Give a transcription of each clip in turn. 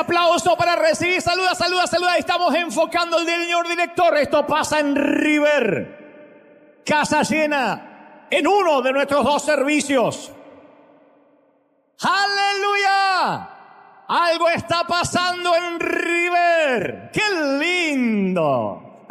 aplauso para recibir. Saluda, saluda, saluda. Estamos enfocando el señor director. Esto pasa en River. Casa llena en uno de nuestros dos servicios. ¡Aleluya! Algo está pasando en River. ¡Qué lindo!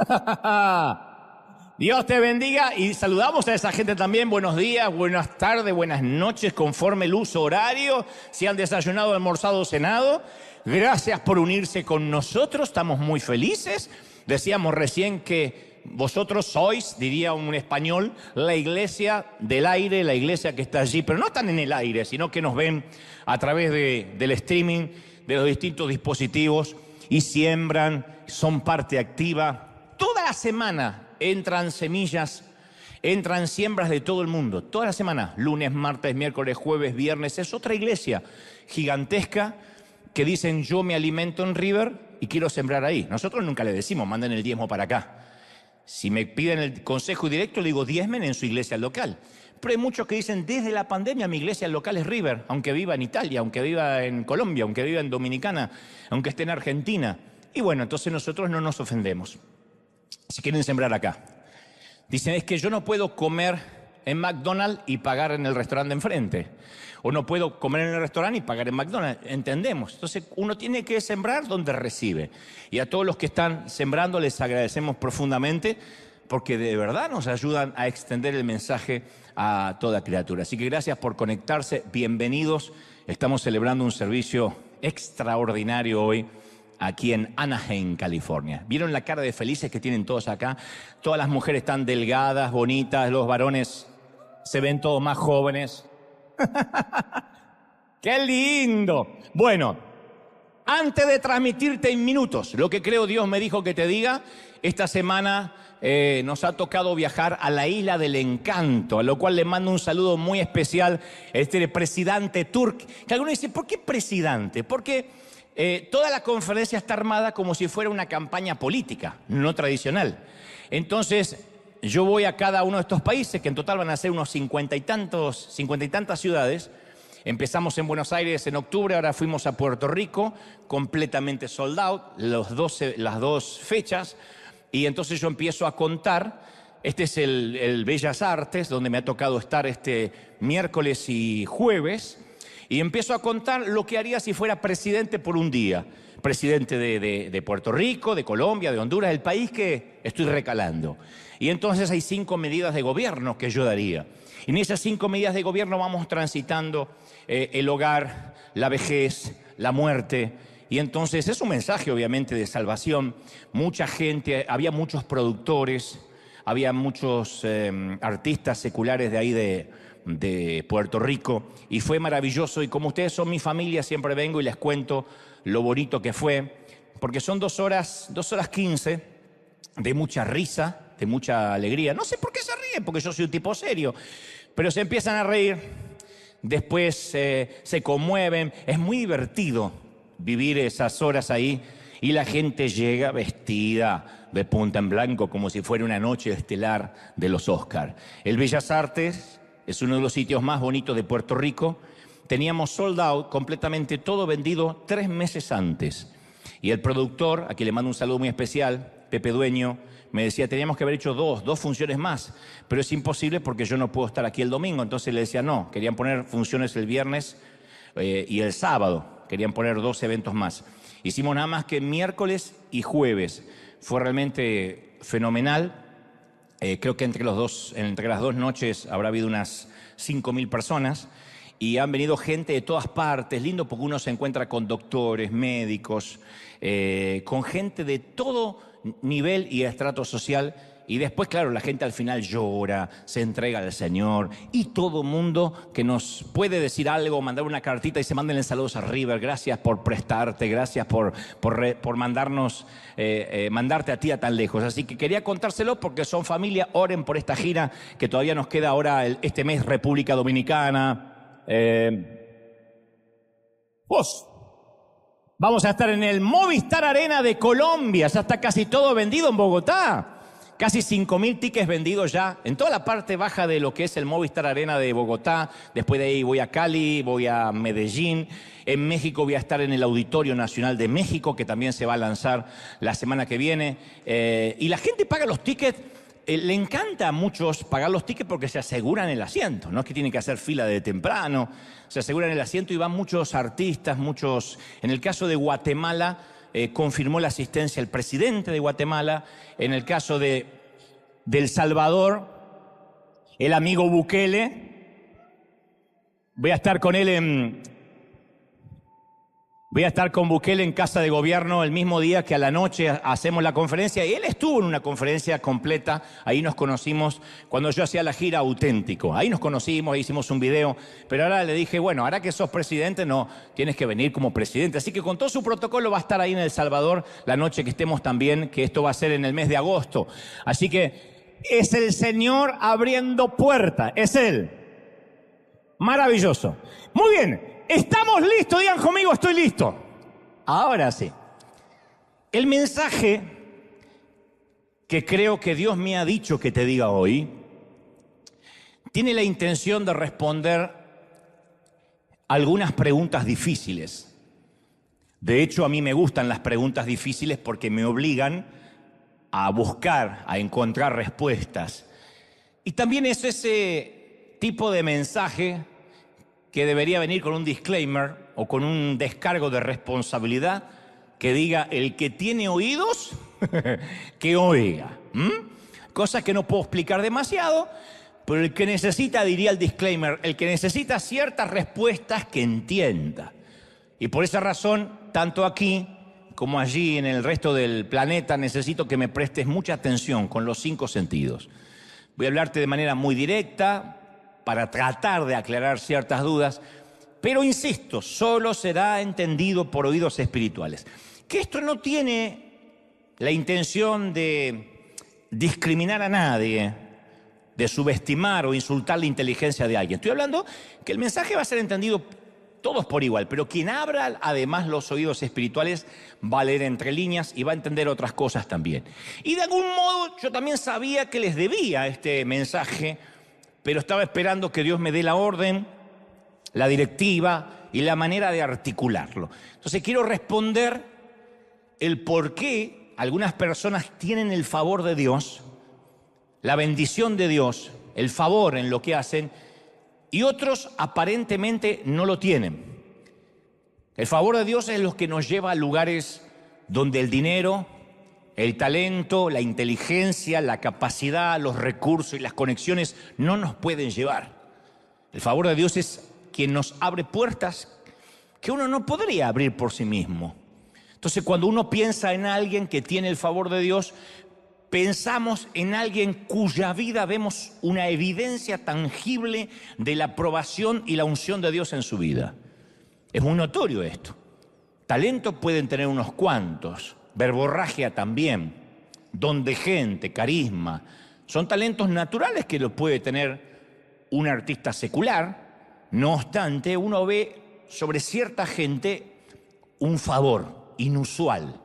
Dios te bendiga y saludamos a esa gente también. Buenos días, buenas tardes, buenas noches, conforme el uso horario. Si han desayunado, almorzado, cenado. Gracias por unirse con nosotros. Estamos muy felices. Decíamos recién que vosotros sois, diría un español, la iglesia del aire, la iglesia que está allí. Pero no están en el aire, sino que nos ven a través del streaming, de los distintos dispositivos y siembran, son parte activa. Toda la semana entran semillas, entran siembras de todo el mundo. Toda la semana, lunes, martes, miércoles, jueves, viernes. Es otra iglesia gigantesca que dicen yo me alimento en River y quiero sembrar ahí. Nosotros nunca le decimos manden el diezmo para acá. Si me piden el consejo directo, le digo diezmen en su iglesia local. Pero hay muchos que dicen desde la pandemia mi iglesia local es River, aunque viva en Italia, aunque viva en Colombia, aunque viva en Dominicana, aunque esté en Argentina. Y bueno, entonces nosotros no nos ofendemos. Si quieren sembrar acá. Dicen, es que yo no puedo comer en McDonald's y pagar en el restaurante de enfrente. O no puedo comer en el restaurante y pagar en McDonald's. Entendemos. Entonces, uno tiene que sembrar donde recibe. Y a todos los que están sembrando les agradecemos profundamente porque de verdad nos ayudan a extender el mensaje a toda criatura. Así que gracias por conectarse. Bienvenidos. Estamos celebrando un servicio extraordinario hoy aquí en Anaheim, California. ¿Vieron la cara de felices que tienen todos acá? Todas las mujeres están delgadas, bonitas, los varones se ven todos más jóvenes. ¡Qué lindo! Bueno, antes de transmitirte en minutos lo que creo Dios me dijo que te diga, esta semana nos ha tocado viajar a la Isla del Encanto, a lo cual le mando un saludo muy especial a este presidente turco. Que algunos dicen, ¿por qué presidente? Porque toda la conferencia está armada como si fuera una campaña política, no tradicional. Entonces, yo voy a cada uno de estos países, que en total van a ser unos 50 y tantas ciudades. Empezamos en Buenos Aires en octubre, ahora fuimos a Puerto Rico, completamente sold out, las dos fechas. Y entonces yo empiezo a contar. Este es el Bellas Artes, donde me ha tocado estar este miércoles y jueves. Y empiezo a contar lo que haría si fuera presidente por un día. Presidente de Puerto Rico, de Colombia, de Honduras, el país que estoy recalando. Y entonces hay 5 medidas de gobierno que yo daría. Y en esas 5 medidas de gobierno vamos transitando el hogar, la vejez, la muerte. Y entonces es un mensaje obviamente de salvación. Mucha gente, había muchos productores, había muchos artistas seculares de ahí de Puerto Rico y fue maravilloso y como ustedes son mi familia siempre vengo y les cuento lo bonito que fue porque son 2 horas 15 de mucha risa, de mucha alegría. No sé por qué se ríen, porque yo soy un tipo serio, pero se empiezan a reír, después se conmueven, es muy divertido vivir esas horas ahí y la gente llega vestida de punta en blanco como si fuera una noche estelar de los Oscar. El Bellas Artes es uno de los sitios más bonitos de Puerto Rico. Teníamos sold out, completamente todo vendido 3 meses antes. Y el productor, a quien le mando un saludo muy especial, Pepe Dueño, me decía, teníamos que haber hecho dos funciones más, pero es imposible porque yo no puedo estar aquí el domingo. Entonces le decía, no, querían poner funciones el viernes y el sábado. Querían poner 2 eventos más. Hicimos nada más que miércoles y jueves. Fue realmente fenomenal. Creo que entre las dos noches habrá habido unas 5.000 personas y han venido gente de todas partes. Lindo porque uno se encuentra con doctores, médicos, con gente de todo nivel y estrato social. Y después, claro, la gente al final llora, se entrega al Señor y todo mundo que nos puede decir algo, mandar una cartita y se manden saludos a River. Gracias por prestarte, gracias por mandarnos, mandarte a ti a tan lejos. Así que quería contárselo porque son familia, oren por esta gira que todavía nos queda ahora este mes, República Dominicana. Vamos a estar en el Movistar Arena de Colombia, ya está casi todo vendido en Bogotá. Casi 5.000 tickets vendidos ya en toda la parte baja de lo que es el Movistar Arena de Bogotá. Después de ahí voy a Cali, voy a Medellín. En México voy a estar en el Auditorio Nacional de México, que también se va a lanzar la semana que viene. Y la gente paga los tickets. Le encanta a muchos pagar los tickets porque se aseguran el asiento. No es que tienen que hacer fila de temprano. Se aseguran el asiento y van muchos artistas, muchos... En el caso de Guatemala... confirmó la asistencia el presidente de Guatemala. En el caso de El Salvador, el amigo Bukele. Voy a estar con Bukele en Casa de Gobierno el mismo día que a la noche hacemos la conferencia. Y él estuvo en una conferencia completa. Ahí nos conocimos cuando yo hacía la gira Auténtico. Ahí nos conocimos, hicimos un video. Pero ahora le dije, bueno, ahora que sos presidente, no, tienes que venir como presidente. Así que con todo su protocolo va a estar ahí en El Salvador la noche que estemos también, que esto va a ser en el mes de agosto. Así que es el Señor abriendo puertas. Es Él. Maravilloso. Muy bien. ¿Estamos listos? Digan conmigo, estoy listo. Ahora sí. El mensaje que creo que Dios me ha dicho que te diga hoy tiene la intención de responder algunas preguntas difíciles. De hecho, a mí me gustan las preguntas difíciles porque me obligan a buscar, a encontrar respuestas. Y también es ese tipo de mensaje que debería venir con un disclaimer o con un descargo de responsabilidad que diga, el que tiene oídos, que oiga. Cosa que no puedo explicar demasiado, pero el que necesita, diría el disclaimer, el que necesita ciertas respuestas que entienda. Y por esa razón, tanto aquí como allí en el resto del planeta, necesito que me prestes mucha atención con los 5 sentidos. Voy a hablarte de manera muy directa, para tratar de aclarar ciertas dudas, pero insisto, solo será entendido por oídos espirituales. Que esto no tiene la intención de discriminar a nadie, de subestimar o insultar la inteligencia de alguien. Estoy hablando que el mensaje va a ser entendido todos por igual, pero quien abra además los oídos espirituales va a leer entre líneas y va a entender otras cosas también. Y de algún modo yo también sabía que les debía este mensaje, pero estaba esperando que Dios me dé la orden, la directiva y la manera de articularlo. Entonces quiero responder el por qué algunas personas tienen el favor de Dios, la bendición de Dios, el favor en lo que hacen, y otros aparentemente no lo tienen. El favor de Dios es lo que nos lleva a lugares donde el dinero, el talento, la inteligencia, la capacidad, los recursos y las conexiones no nos pueden llevar. El favor de Dios es quien nos abre puertas que uno no podría abrir por sí mismo. Entonces, cuando uno piensa en alguien que tiene el favor de Dios, pensamos en alguien cuya vida vemos una evidencia tangible de la aprobación y la unción de Dios en su vida. Es muy notorio esto. Talento pueden tener unos cuantos, verborragia también, don de gente, carisma. Son talentos naturales que los puede tener un artista secular. No obstante, uno ve sobre cierta gente un favor inusual.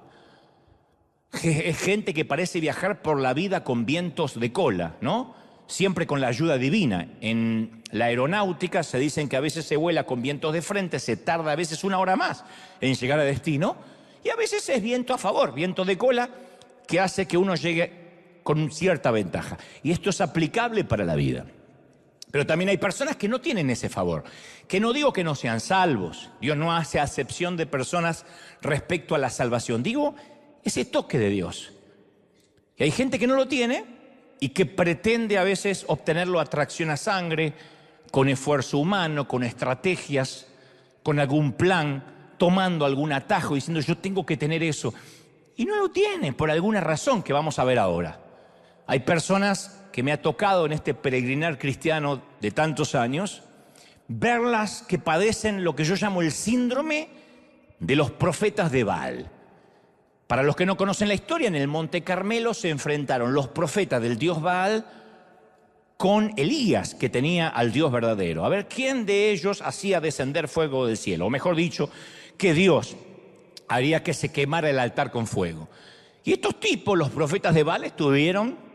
Es gente que parece viajar por la vida con vientos de cola, ¿no? Siempre con la ayuda divina. En la aeronáutica se dicen que a veces se vuela con vientos de frente, se tarda a veces 1 hora más en llegar a destino, y a veces es viento a favor, viento de cola, que hace que uno llegue con cierta ventaja. Y esto es aplicable para la vida. Pero también hay personas que no tienen ese favor, que no digo que no sean salvos. Dios no hace acepción de personas respecto a la salvación. Digo, ese toque de Dios. Y hay gente que no lo tiene y que pretende a veces obtenerlo a tracción a sangre, con esfuerzo humano, con estrategias, con algún plan, tomando algún atajo, diciendo yo tengo que tener eso. Y no lo tiene por alguna razón que vamos a ver ahora. Hay personas que me ha tocado en este peregrinar cristiano de tantos años, verlas que padecen lo que yo llamo el síndrome de los profetas de Baal. Para los que no conocen la historia, en el Monte Carmelo se enfrentaron los profetas del dios Baal con Elías, que tenía al Dios verdadero. A ver, ¿quién de ellos hacía descender fuego del cielo? O mejor dicho, que Dios haría que se quemara el altar con fuego. Y estos tipos, los profetas de Baal, estuvieron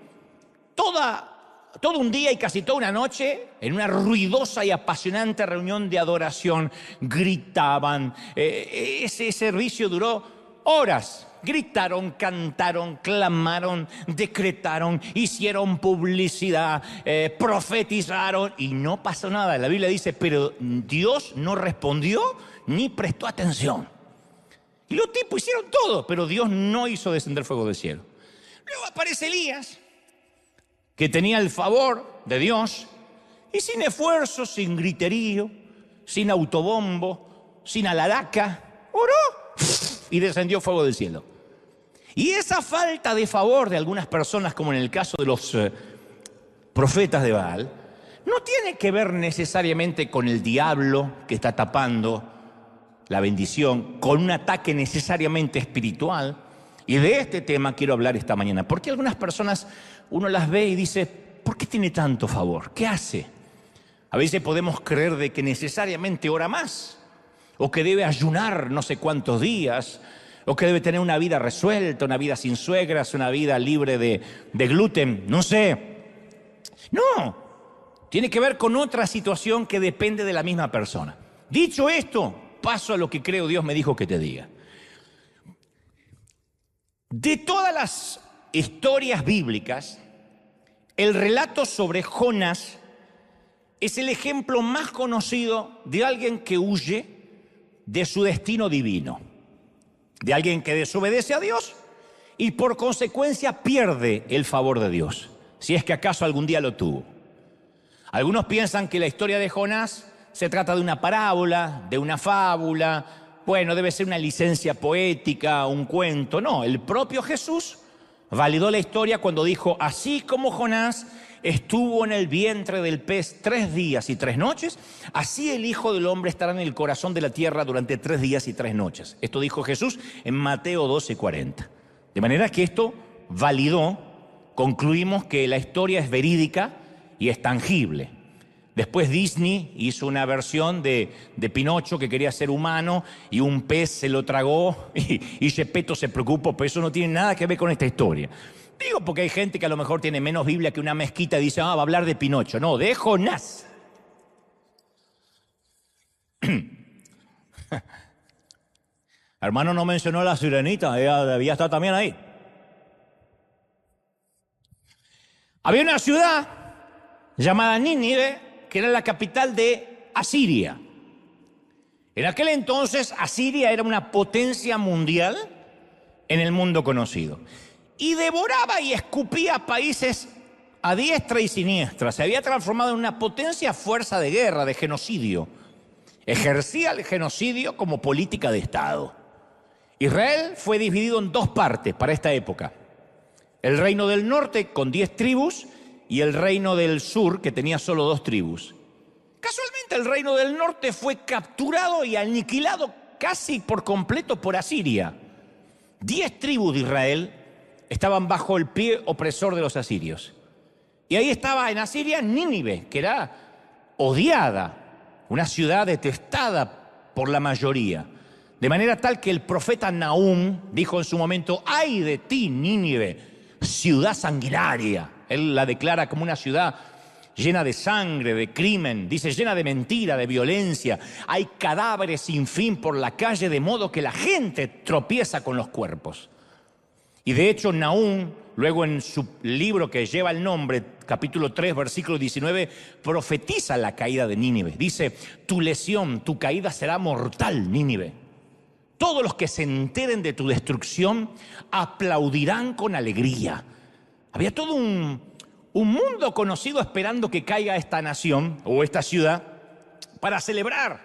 todo un día y casi toda una noche, en una ruidosa y apasionante reunión de adoración, gritaban. Ese servicio duró horas. Gritaron, cantaron, clamaron, decretaron, hicieron publicidad, profetizaron y no pasó nada. La Biblia dice, pero Dios no respondió ni prestó atención. Y los tipos hicieron todo, pero Dios no hizo descender fuego del cielo. Luego aparece Elías, que tenía el favor de Dios, y sin esfuerzo, sin griterío, sin autobombo, sin alaraca, oró y descendió fuego del cielo. Y esa falta de favor de algunas personas, como en el caso de los profetas de Baal, no tiene que ver necesariamente con el diablo que está tapando la bendición, con un ataque necesariamente espiritual. Y de este tema quiero hablar esta mañana, porque algunas personas uno las ve y dice, ¿por qué tiene tanto favor? ¿Qué hace? A veces podemos creer de que necesariamente ora más, o que debe ayunar no sé cuántos días, o que debe tener una vida resuelta, una vida sin suegras, una vida libre de gluten, no sé. No, tiene que ver con otra situación que depende de la misma persona. Dicho esto, paso a lo que creo Dios me dijo que te diga. De todas las historias bíblicas, el relato sobre Jonás es el ejemplo más conocido de alguien que huye de su destino divino, de alguien que desobedece a Dios y por consecuencia pierde el favor de Dios, si es que acaso algún día lo tuvo. Algunos piensan que la historia de Jonás se trata de una parábola, de una fábula, bueno, debe ser una licencia poética, un cuento. No, el propio Jesús validó la historia cuando dijo, así como Jonás estuvo en el vientre del pez 3 días y 3 noches, así el Hijo del Hombre estará en el corazón de la tierra durante 3 días y 3 noches. Esto dijo Jesús en Mateo 12:40. De manera que esto validó, concluimos que la historia es verídica y es tangible. Después Disney hizo una versión de Pinocho que quería ser humano y un pez se lo tragó y Gepetto se preocupó, pero eso no tiene nada que ver con esta historia. Digo porque hay gente que a lo mejor tiene menos Biblia que una mezquita y dice, va a hablar de Pinocho. No, de Jonás. Hermano no mencionó a la sirenita, ella debía estar también ahí. Había una ciudad llamada Nínive, que era la capital de Asiria. En aquel entonces, Asiria era una potencia mundial en el mundo conocido. Y devoraba y escupía países a diestra y siniestra. Se había transformado en una potencia fuerza de guerra, de genocidio. Ejercía el genocidio como política de Estado. Israel fue dividido en 2 partes para esta época. El reino del norte con 10 tribus y el reino del sur que tenía solo 2 tribus. Casualmente el reino del norte fue capturado y aniquilado casi por completo por Asiria. 10 tribus de Israel estaban bajo el pie opresor de los asirios. Y ahí estaba en Asiria Nínive, que era odiada, una ciudad detestada por la mayoría. De manera tal que el profeta Nahum dijo en su momento, ¡ay de ti, Nínive, ciudad sanguinaria! Él la declara como una ciudad llena de sangre, de crimen, dice llena de mentira, de violencia. Hay cadáveres sin fin por la calle, de modo que la gente tropieza con los cuerpos. Y de hecho Nahum, luego en su libro que lleva el nombre, capítulo 3, versículo 19, profetiza la caída de Nínive. Dice, tu lesión, tu caída será mortal, Nínive. Todos los que se enteren de tu destrucción aplaudirán con alegría. Había todo un mundo conocido esperando que caiga esta nación o esta ciudad para celebrar.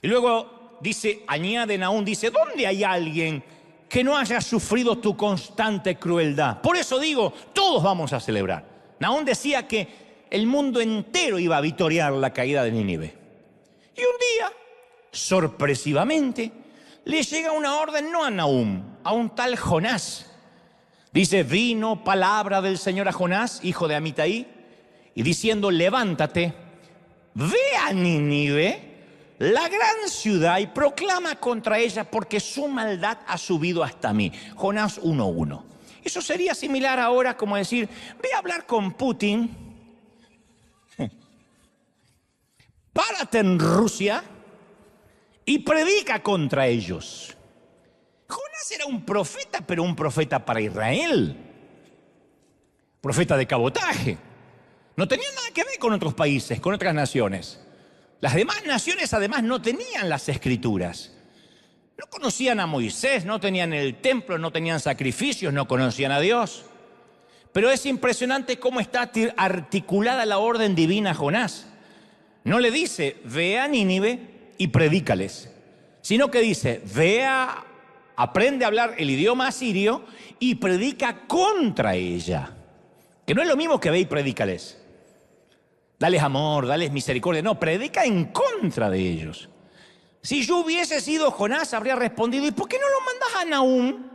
Y luego dice, añade Nahum, dice, ¿dónde hay alguien que no haya sufrido tu constante crueldad? Por eso digo, todos vamos a celebrar. Nahum decía que el mundo entero iba a victoriar la caída de Nínive. Y un día, sorpresivamente, le llega una orden no a Nahum, a un tal Jonás. Dice, vino palabra del Señor a Jonás, hijo de Amitai, y diciendo, levántate, ve a Nínive, la gran ciudad, y proclama contra ella, porque su maldad ha subido hasta mí. Jonás 1:1. Eso sería similar ahora como decir, ve a hablar con Putin, párate en Rusia y predica contra ellos. Jonás era un profeta, pero un profeta para Israel. Profeta de cabotaje. No tenía nada que ver con otros países, con otras naciones. Las demás naciones además no tenían las escrituras. No conocían a Moisés, no tenían el templo, no tenían sacrificios, no conocían a Dios. Pero es impresionante cómo está articulada la orden divina a Jonás. No le dice, ve a Nínive y predícales, sino que dice, aprende a hablar el idioma asirio y predica contra ella. Que no es lo mismo que ve y predícales. Dales amor, dales misericordia. No, predica en contra de ellos. Si yo hubiese sido Jonás, habría respondido, ¿y por qué no lo mandas a Nahum?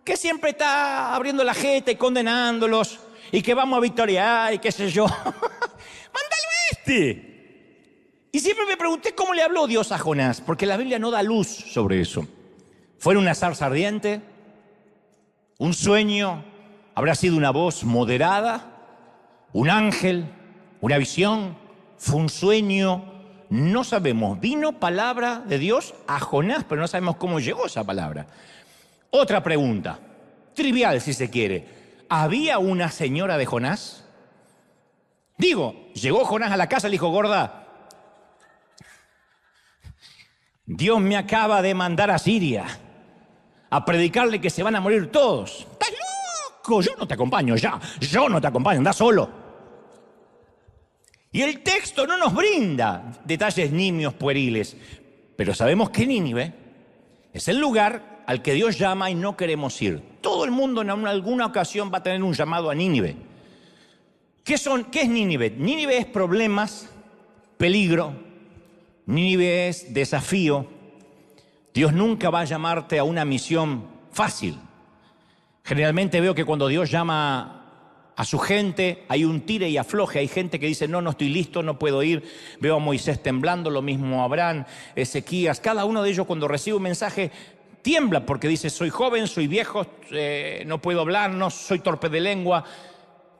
Que siempre está abriendo la jeta y condenándolos, y que vamos a victoriar, y qué sé yo. ¡Mándalo a este! Y siempre me pregunté cómo le habló Dios a Jonás, porque la Biblia no da luz sobre eso. ¿Fue en una zarza ardiente? ¿Un sueño? ¿Habrá sido una voz moderada? ¿Un ángel? ¿Una visión? ¿Fue un sueño? No sabemos. Vino palabra de Dios a Jonás, pero no sabemos cómo llegó esa palabra. Otra pregunta, trivial si se quiere. ¿Había una señora de Jonás? Digo, llegó Jonás a la casa y le dijo, gorda, Dios me acaba de mandar a Siria a predicarle que se van a morir todos. ¡Estás loco! Yo no te acompaño ya. Yo no te acompaño, anda solo. Y el texto no nos brinda detalles nimios pueriles. Pero sabemos que Nínive es el lugar al que Dios llama y no queremos ir. Todo el mundo en alguna ocasión va a tener un llamado a Nínive. ¿Qué es Nínive? Nínive es problemas, peligro. Nínive es desafío. Dios nunca va a llamarte a una misión fácil. Generalmente veo que cuando Dios llama a su gente hay un tire y afloje. Hay gente que dice, no estoy listo, no puedo ir. Veo a Moisés temblando, lo mismo Abraham, Ezequías. Cada uno de ellos cuando recibe un mensaje tiembla porque dice, soy joven, soy viejo, no puedo hablar, no soy torpe de lengua.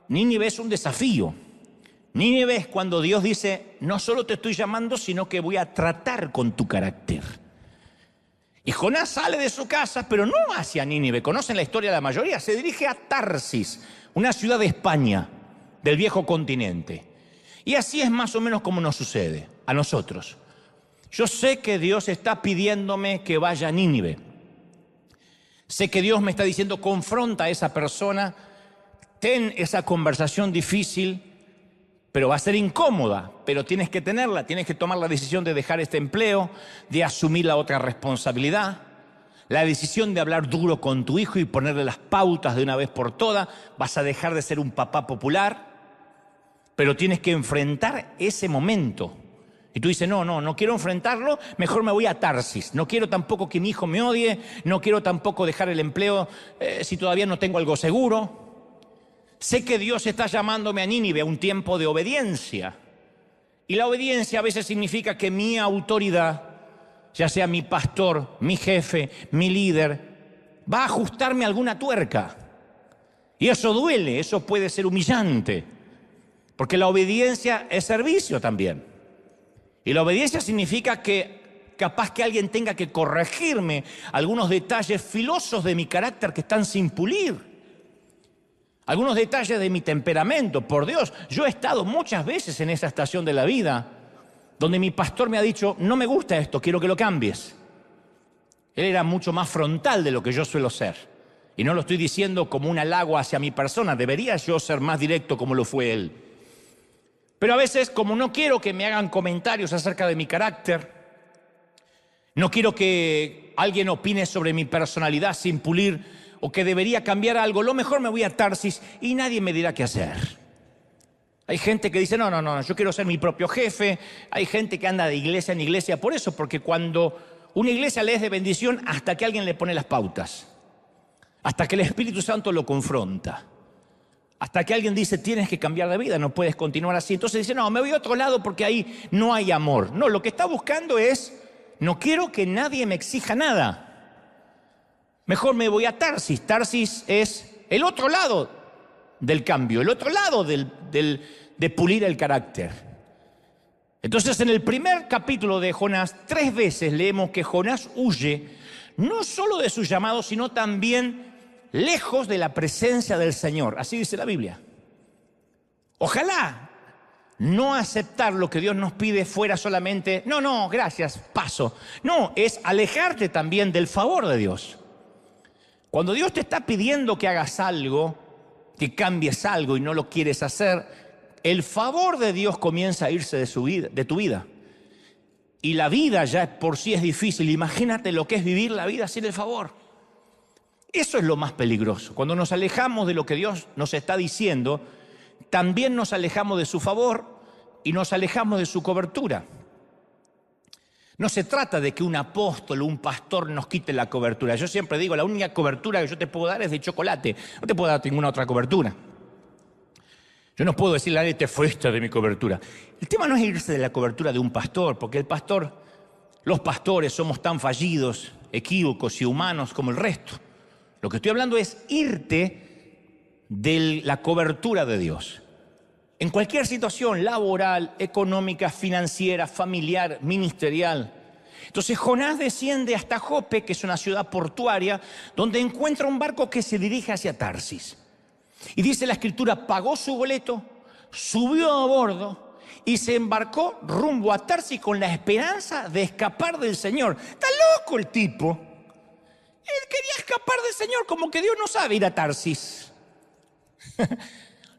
Nínive es un desafío. Nínive es cuando Dios dice, no solo te estoy llamando, sino que voy a tratar con tu carácter. Y Jonás sale de su casa, pero no hacia Nínive. Conocen la historia de la mayoría. Se dirige a Tarsis, una ciudad de España, del viejo continente. Y así es más o menos como nos sucede a nosotros. Yo sé que Dios está pidiéndome que vaya a Nínive. Sé que Dios me está diciendo, confronta a esa persona, ten esa conversación difícil, pero va a ser incómoda, pero tienes que tenerla, tienes que tomar la decisión de dejar este empleo, de asumir la otra responsabilidad, la decisión de hablar duro con tu hijo y ponerle las pautas de una vez por todas. Vas a dejar de ser un papá popular, pero tienes que enfrentar ese momento. Y tú dices, no quiero enfrentarlo, mejor me voy a Tarsis. No quiero tampoco que mi hijo me odie, no quiero tampoco dejar el empleo si todavía no tengo algo seguro. Sé que Dios está llamándome a Nínive a un tiempo de obediencia. Y la obediencia a veces significa que mi autoridad, ya sea mi pastor, mi jefe, mi líder, va a ajustarme alguna tuerca. Y eso duele, eso puede ser humillante. Porque la obediencia es servicio también. Y la obediencia significa que capaz que alguien tenga que corregirme algunos detalles filosos de mi carácter que están sin pulir. Algunos detalles de mi temperamento. Por Dios, yo he estado muchas veces en esa estación de la vida donde mi pastor me ha dicho, no me gusta esto, quiero que lo cambies. Él era mucho más frontal de lo que yo suelo ser. Y no lo estoy diciendo como un halago hacia mi persona, debería yo ser más directo como lo fue él. Pero a veces, como no quiero que me hagan comentarios acerca de mi carácter, no quiero que alguien opine sobre mi personalidad sin pulir o que debería cambiar algo, lo mejor me voy a Tarsis y nadie me dirá qué hacer. Hay gente que dice, no, yo quiero ser mi propio jefe. Hay gente que anda de iglesia en iglesia por eso, porque cuando una iglesia le es de bendición hasta que alguien le pone las pautas, hasta que el Espíritu Santo lo confronta, hasta que alguien dice, tienes que cambiar de vida, no puedes continuar así. Entonces dice, no, me voy a otro lado porque ahí no hay amor. No, lo que está buscando es, no quiero que nadie me exija nada. Mejor me voy a Tarsis. Tarsis es el otro lado del cambio, el otro lado de pulir el carácter. Entonces, en el primer capítulo de Jonás, 3 veces leemos que Jonás huye, no solo de su llamado, sino también lejos de la presencia del Señor. Así dice la Biblia. Ojalá no aceptar lo que Dios nos pide fuera solamente, no, gracias, paso. No, es alejarte también del favor de Dios. Cuando Dios te está pidiendo que hagas algo, que cambies algo y no lo quieres hacer, el favor de Dios comienza a irse de tu vida. Y la vida ya por sí es difícil. Imagínate lo que es vivir la vida sin el favor. Eso es lo más peligroso. Cuando nos alejamos de lo que Dios nos está diciendo, también nos alejamos de su favor y nos alejamos de su cobertura. No se trata de que un apóstol o un pastor nos quite la cobertura. Yo siempre digo, la única cobertura que yo te puedo dar es de chocolate. No te puedo dar ninguna otra cobertura. Yo no puedo decirle a nadie, te fuiste de mi cobertura. El tema no es irse de la cobertura de un pastor, porque los pastores somos tan fallidos, equívocos y humanos como el resto. Lo que estoy hablando es irte de la cobertura de Dios. En cualquier situación laboral, económica, financiera, familiar, ministerial. Entonces Jonás desciende hasta Jope, que es una ciudad portuaria, donde encuentra un barco que se dirige hacia Tarsis. Y dice la Escritura, pagó su boleto, subió a bordo y se embarcó rumbo a Tarsis con la esperanza de escapar del Señor. Está loco el tipo. Él quería escapar del Señor, como que Dios no sabe ir a Tarsis.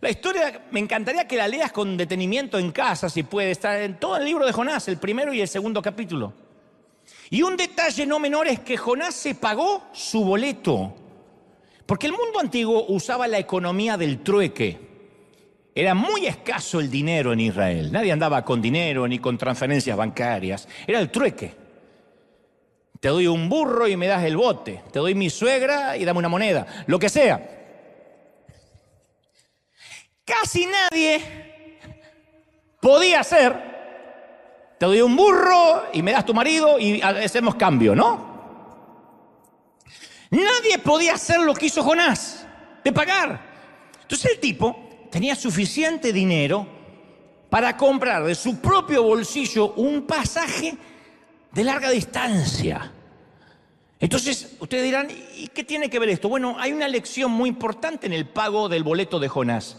La historia me encantaría que la leas con detenimiento en casa, si puede. Está en todo el libro de Jonás, el primero y el segundo capítulo. Y un detalle no menor es que Jonás se pagó su boleto. Porque el mundo antiguo usaba la economía del trueque. Era muy escaso el dinero en Israel. Nadie andaba con dinero ni con transferencias bancarias. Era el trueque. Te doy un burro y me das el bote. Te doy mi suegra y dame una moneda. Lo que sea. Casi nadie podía hacer, te doy un burro y me das tu marido y hacemos cambio, ¿no? Nadie podía hacer lo que hizo Jonás, de pagar. Entonces el tipo tenía suficiente dinero para comprar de su propio bolsillo un pasaje de larga distancia. Entonces ustedes dirán, ¿y qué tiene que ver esto? Bueno, hay una lección muy importante en el pago del boleto de Jonás.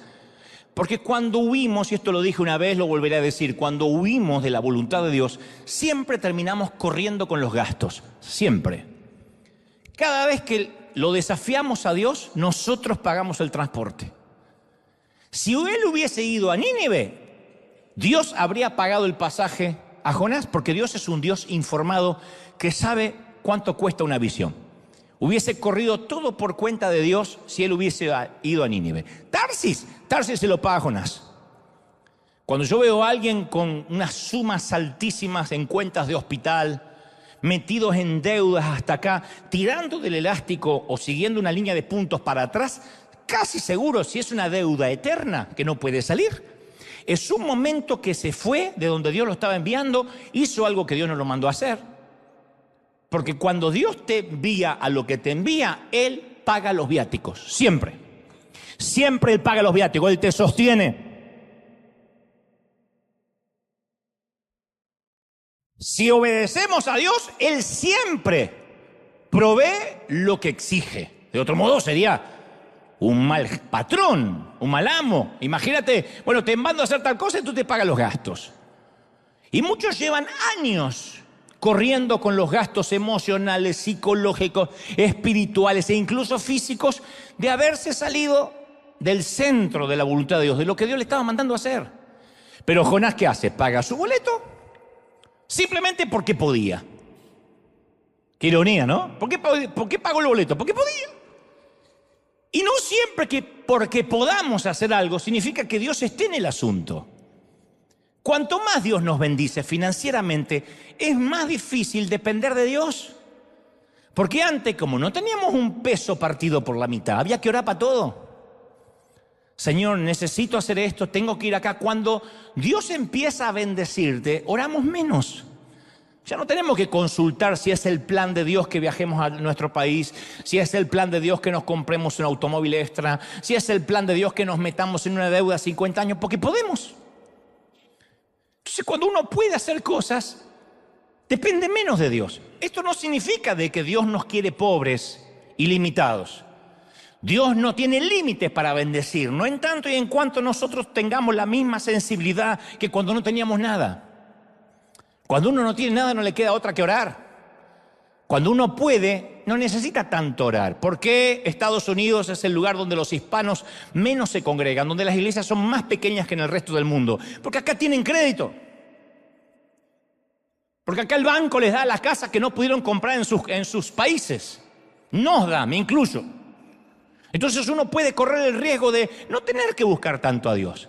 Porque cuando huimos, y esto lo dije una vez, lo volveré a decir, cuando huimos de la voluntad de Dios, siempre terminamos corriendo con los gastos, siempre. Cada vez que lo desafiamos a Dios, nosotros pagamos el transporte. Si él hubiese ido a Nínive, Dios habría pagado el pasaje a Jonás, porque Dios es un Dios informado que sabe cuánto cuesta una visión. Hubiese corrido todo por cuenta de Dios si él hubiese ido a Nínive. Tarsis se lo paga Jonás. Cuando yo veo a alguien con unas sumas altísimas en cuentas de hospital, metidos en deudas hasta acá, tirando del elástico o siguiendo una línea de puntos para atrás, casi seguro, si es una deuda eterna, que no puede salir. Es un momento que se fue de donde Dios lo estaba enviando, hizo algo que Dios no lo mandó a hacer. Porque cuando Dios te envía a lo que te envía, Él paga los viáticos, siempre. Siempre Él paga los viáticos, Él te sostiene. Si obedecemos a Dios, Él siempre provee lo que exige. De otro modo sería un mal patrón, un mal amo. Imagínate, bueno, te mando a hacer tal cosa y tú te pagas los gastos. Y muchos llevan años corriendo con los gastos emocionales, psicológicos, espirituales e incluso físicos de haberse salido del centro de la voluntad de Dios, de lo que Dios le estaba mandando a hacer. Pero Jonás, ¿qué hace? Paga su boleto simplemente porque podía. Qué ironía, ¿no? ¿Por qué pagó el boleto? Porque podía. Y no siempre que porque podamos hacer algo significa que Dios esté en el asunto. Cuanto más Dios nos bendice financieramente, es más difícil depender de Dios. Porque antes, como no teníamos un peso partido por la mitad, había que orar para todo. Señor, necesito hacer esto, tengo que ir acá. Cuando Dios empieza a bendecirte, oramos menos. Ya no tenemos que consultar si es el plan de Dios que viajemos a nuestro país, si es el plan de Dios que nos compremos un automóvil extra, si es el plan de Dios que nos metamos en una deuda a 50 años, porque podemos. Entonces, cuando uno puede hacer cosas, depende menos de Dios. Esto no significa de que Dios nos quiere pobres y limitados. Dios no tiene límites para bendecir, no en tanto y en cuanto nosotros tengamos la misma sensibilidad que cuando no teníamos nada. Cuando uno no tiene nada, no le queda otra que orar. Cuando uno puede, no necesita tanto orar. ¿Por qué Estados Unidos es el lugar donde los hispanos menos se congregan, donde las iglesias son más pequeñas que en el resto del mundo? Porque acá tienen crédito. Porque acá el banco les da las casas que no pudieron comprar en sus países. Nos da, me incluyo. Entonces uno puede correr el riesgo de no tener que buscar tanto a Dios.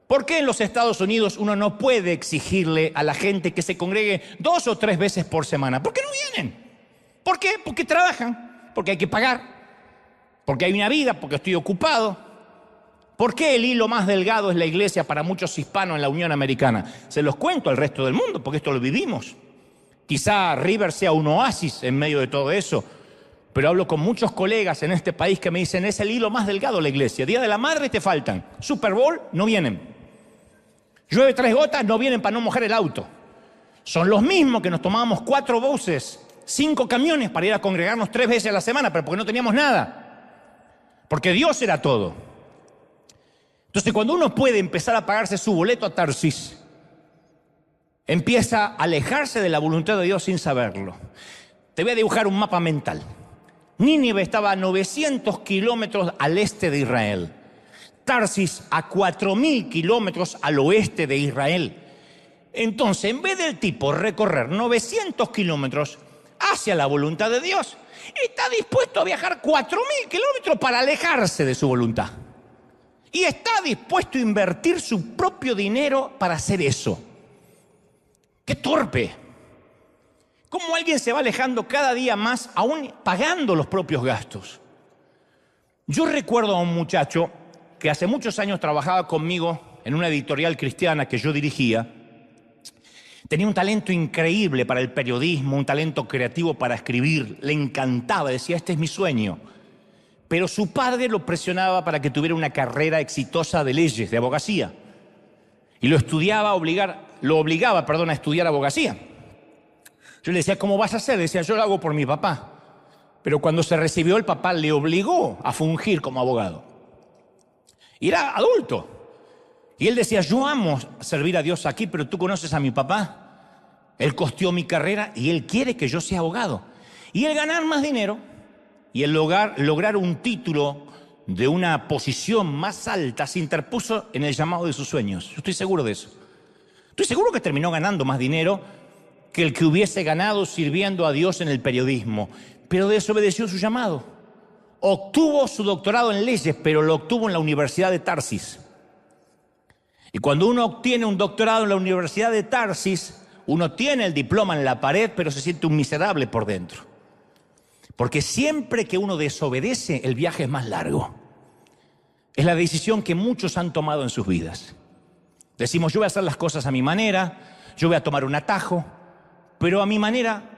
¿Por qué en los Estados Unidos uno no puede exigirle a la gente que se congregue 2 o 3 veces por semana? ¿Por qué no vienen? ¿Por qué? Porque trabajan, porque hay que pagar, porque hay una vida, porque estoy ocupado. ¿Por qué el hilo más delgado es la iglesia para muchos hispanos en la Unión Americana? Se los cuento al resto del mundo, porque esto lo vivimos. Quizá River sea un oasis en medio de todo eso, pero hablo con muchos colegas en este país que me dicen, es el hilo más delgado la iglesia. Día de la Madre te faltan, Super Bowl no vienen. Llueve 3 gotas, no vienen para no mojar el auto. Son los mismos que nos tomábamos 4 buses, 5 camiones para ir a congregarnos 3 veces a la semana, pero porque no teníamos nada. Porque Dios era todo. Entonces, cuando uno puede empezar a pagarse su boleto a Tarsis, empieza a alejarse de la voluntad de Dios sin saberlo. Te voy a dibujar un mapa mental. Nínive estaba a 900 kilómetros al este de Israel. Tarsis a 4.000 kilómetros al oeste de Israel. Entonces, en vez del tipo recorrer 900 kilómetros hacia la voluntad de Dios, está dispuesto a viajar 4.000 kilómetros para alejarse de su voluntad. Y está dispuesto a invertir su propio dinero para hacer eso. ¡Qué torpe! ¿Cómo alguien se va alejando cada día más, aún pagando los propios gastos? Yo recuerdo a un muchacho que hace muchos años trabajaba conmigo en una editorial cristiana que yo dirigía. Tenía un talento increíble para el periodismo, un talento creativo para escribir. Le encantaba, decía, este es mi sueño. Pero su padre lo presionaba para que tuviera una carrera exitosa de leyes, de abogacía. Y lo obligaba a estudiar abogacía. Yo le decía, ¿cómo vas a hacer? Decía, yo lo hago por mi papá. Pero cuando se recibió, el papá le obligó a fungir como abogado. Y era adulto. Y él decía, yo amo servir a Dios aquí, pero tú conoces a mi papá. Él costeó mi carrera y él quiere que yo sea abogado. Y el ganar más dinero y el lograr un título de una posición más alta se interpuso en el llamado de sus sueños. Yo estoy seguro de eso. Estoy seguro que terminó ganando más dinero que el que hubiese ganado sirviendo a Dios en el periodismo, pero desobedeció su llamado. Obtuvo su doctorado en leyes, pero lo obtuvo en la Universidad de Tarsis. Y cuando uno obtiene un doctorado en la Universidad de Tarsis, uno tiene el diploma en la pared, pero se siente un miserable por dentro. Porque siempre que uno desobedece, el viaje es más largo. Es la decisión que muchos han tomado en sus vidas. Decimos, yo voy a hacer las cosas a mi manera, yo voy a tomar un atajo, pero a mi manera,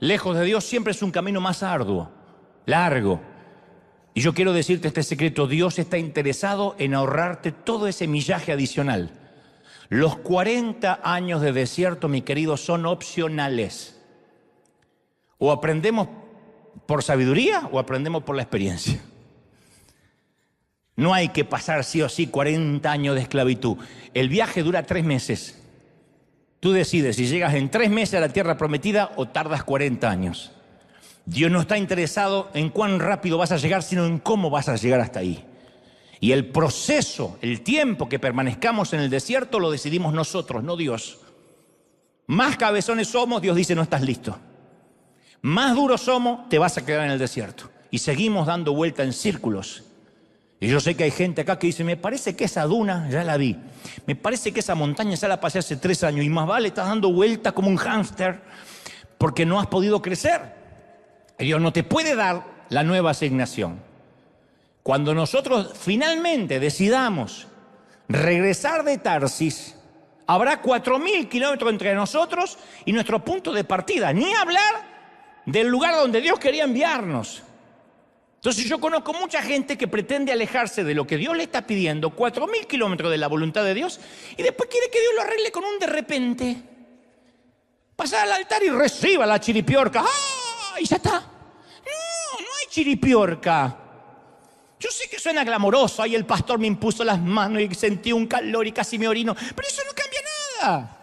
lejos de Dios, siempre es un camino más arduo, largo. Y yo quiero decirte este secreto, Dios está interesado en ahorrarte todo ese millaje adicional. Los 40 años de desierto, mi querido, son opcionales. O aprendemos por sabiduría o aprendemos por la experiencia. No hay que pasar sí o sí 40 años de esclavitud. El viaje dura 3 meses. Tú decides si llegas en 3 meses a la tierra prometida o tardas 40 años. Dios no está interesado en cuán rápido vas a llegar, sino en cómo vas a llegar hasta ahí. Y el proceso, el tiempo que permanezcamos en el desierto lo decidimos nosotros, no Dios. Más cabezones somos, Dios dice no estás listo. Más duros somos, te vas a quedar en el desierto. Y seguimos dando vuelta en círculos. Y yo sé que hay gente acá que dice, me parece que esa duna ya la vi. Me parece que esa montaña ya la pasé hace 3 años y más vale, estás dando vuelta como un hámster porque no has podido crecer. Y Dios no te puede dar la nueva asignación. Cuando nosotros finalmente decidamos regresar de Tarsis, Habrá 4.000 kilómetros entre nosotros y nuestro punto de partida. Ni hablar del lugar donde Dios quería enviarnos. Entonces yo conozco mucha gente que pretende alejarse de lo que Dios le está pidiendo, 4.000 kilómetros de la voluntad de Dios, y después quiere que Dios lo arregle con un de repente. Pasar al altar y reciba la chiripiorca. ¡Ah! Y ya está. No hay chiripiorca. Yo sé que suena glamoroso, ahí el pastor me impuso las manos y sentí un calor y casi me orino, pero eso no cambia nada.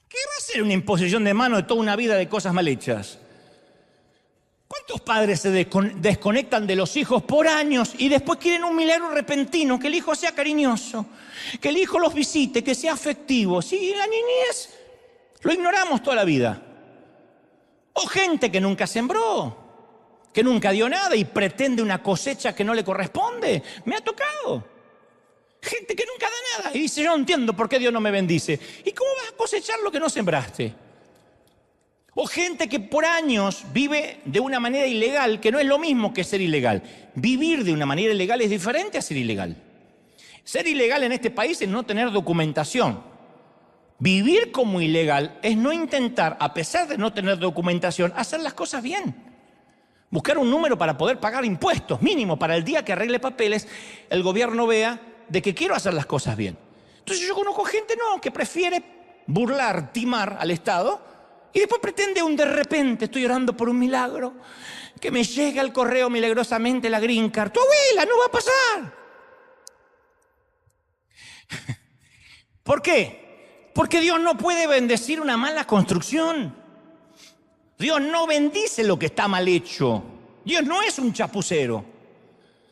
¿Qué va a ser una imposición de manos de toda una vida de cosas mal hechas? ¿Cuántos padres se desconectan de los hijos por años y después quieren un milagro repentino, que el hijo sea cariñoso, que el hijo los visite, que sea afectivo? Si la niñez lo ignoramos toda la vida. O gente que nunca sembró, que nunca dio nada y pretende una cosecha que no le corresponde. Me ha tocado. Gente que nunca da nada y dice, yo no entiendo por qué Dios no me bendice. ¿Y cómo vas a cosechar lo que no sembraste? O gente que por años vive de una manera ilegal, que no es lo mismo que ser ilegal. Vivir de una manera ilegal es diferente a ser ilegal. Ser ilegal en este país es no tener documentación. Vivir como ilegal es no intentar, a pesar de no tener documentación, hacer las cosas bien. Buscar un número para poder pagar impuestos, mínimo, para el día que arregle papeles, el gobierno vea de que quiero hacer las cosas bien. Entonces yo conozco gente, que prefiere burlar, timar al Estado, y después pretende un de repente, estoy orando por un milagro, que me llegue al correo milagrosamente la green card. Tu abuela, no va a pasar. ¿Por qué? Porque Dios no puede bendecir una mala construcción. Dios no bendice lo que está mal hecho. Dios no es un chapucero.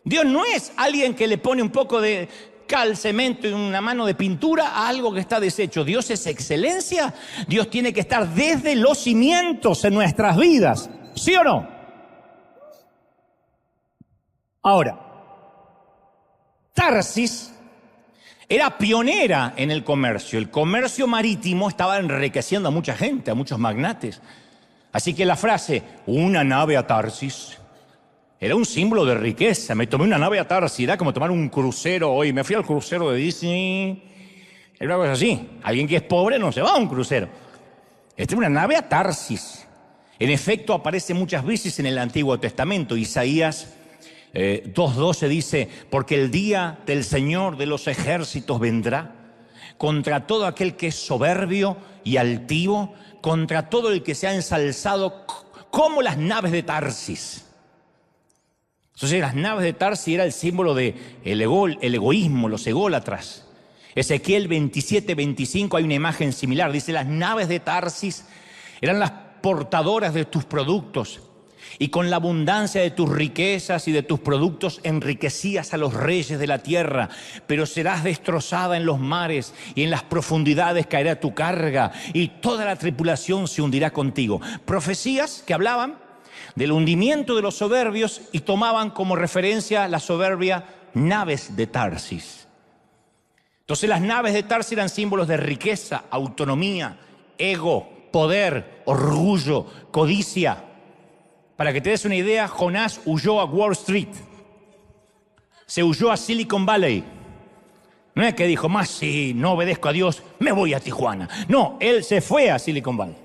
Dios no es alguien que le pone un poco de cal, cemento y una mano de pintura a algo que está deshecho. Dios es excelencia. Dios tiene que estar desde los cimientos en nuestras vidas. ¿Sí o no? Ahora, Tarsis era pionera en el comercio. El comercio marítimo estaba enriqueciendo a mucha gente, a muchos magnates. Así que la frase, una nave a Tarsis, era un símbolo de riqueza. Me tomé una nave a Tarsis, era como tomar un crucero hoy. Me fui al crucero de Disney. Era una cosa así. Alguien que es pobre no se va a un crucero. Esta es una nave a Tarsis. En efecto, aparece muchas veces en el Antiguo Testamento. Isaías 2:12 dice, porque el día del Señor de los ejércitos vendrá contra todo aquel que es soberbio y altivo, contra todo el que se ha ensalzado como las naves de Tarsis. Entonces las naves de Tarsis era el símbolo del egoísmo, los ególatras. Ezequiel 27:25 hay una imagen similar. Dice, las naves de Tarsis eran las portadoras de tus productos y con la abundancia de tus riquezas y de tus productos enriquecías a los reyes de la tierra, pero serás destrozada en los mares y en las profundidades caerá tu carga y toda la tripulación se hundirá contigo. Profecías que hablaban del hundimiento de los soberbios y tomaban como referencia la soberbia naves de Tarsis. Entonces las naves de Tarsis eran símbolos de riqueza, autonomía, ego, poder, orgullo, codicia. Para que te des una idea, Jonás huyó a Wall Street. Se huyó a Silicon Valley. No es que dijo, más si no obedezco a Dios, me voy a Tijuana. No, él se fue a Silicon Valley.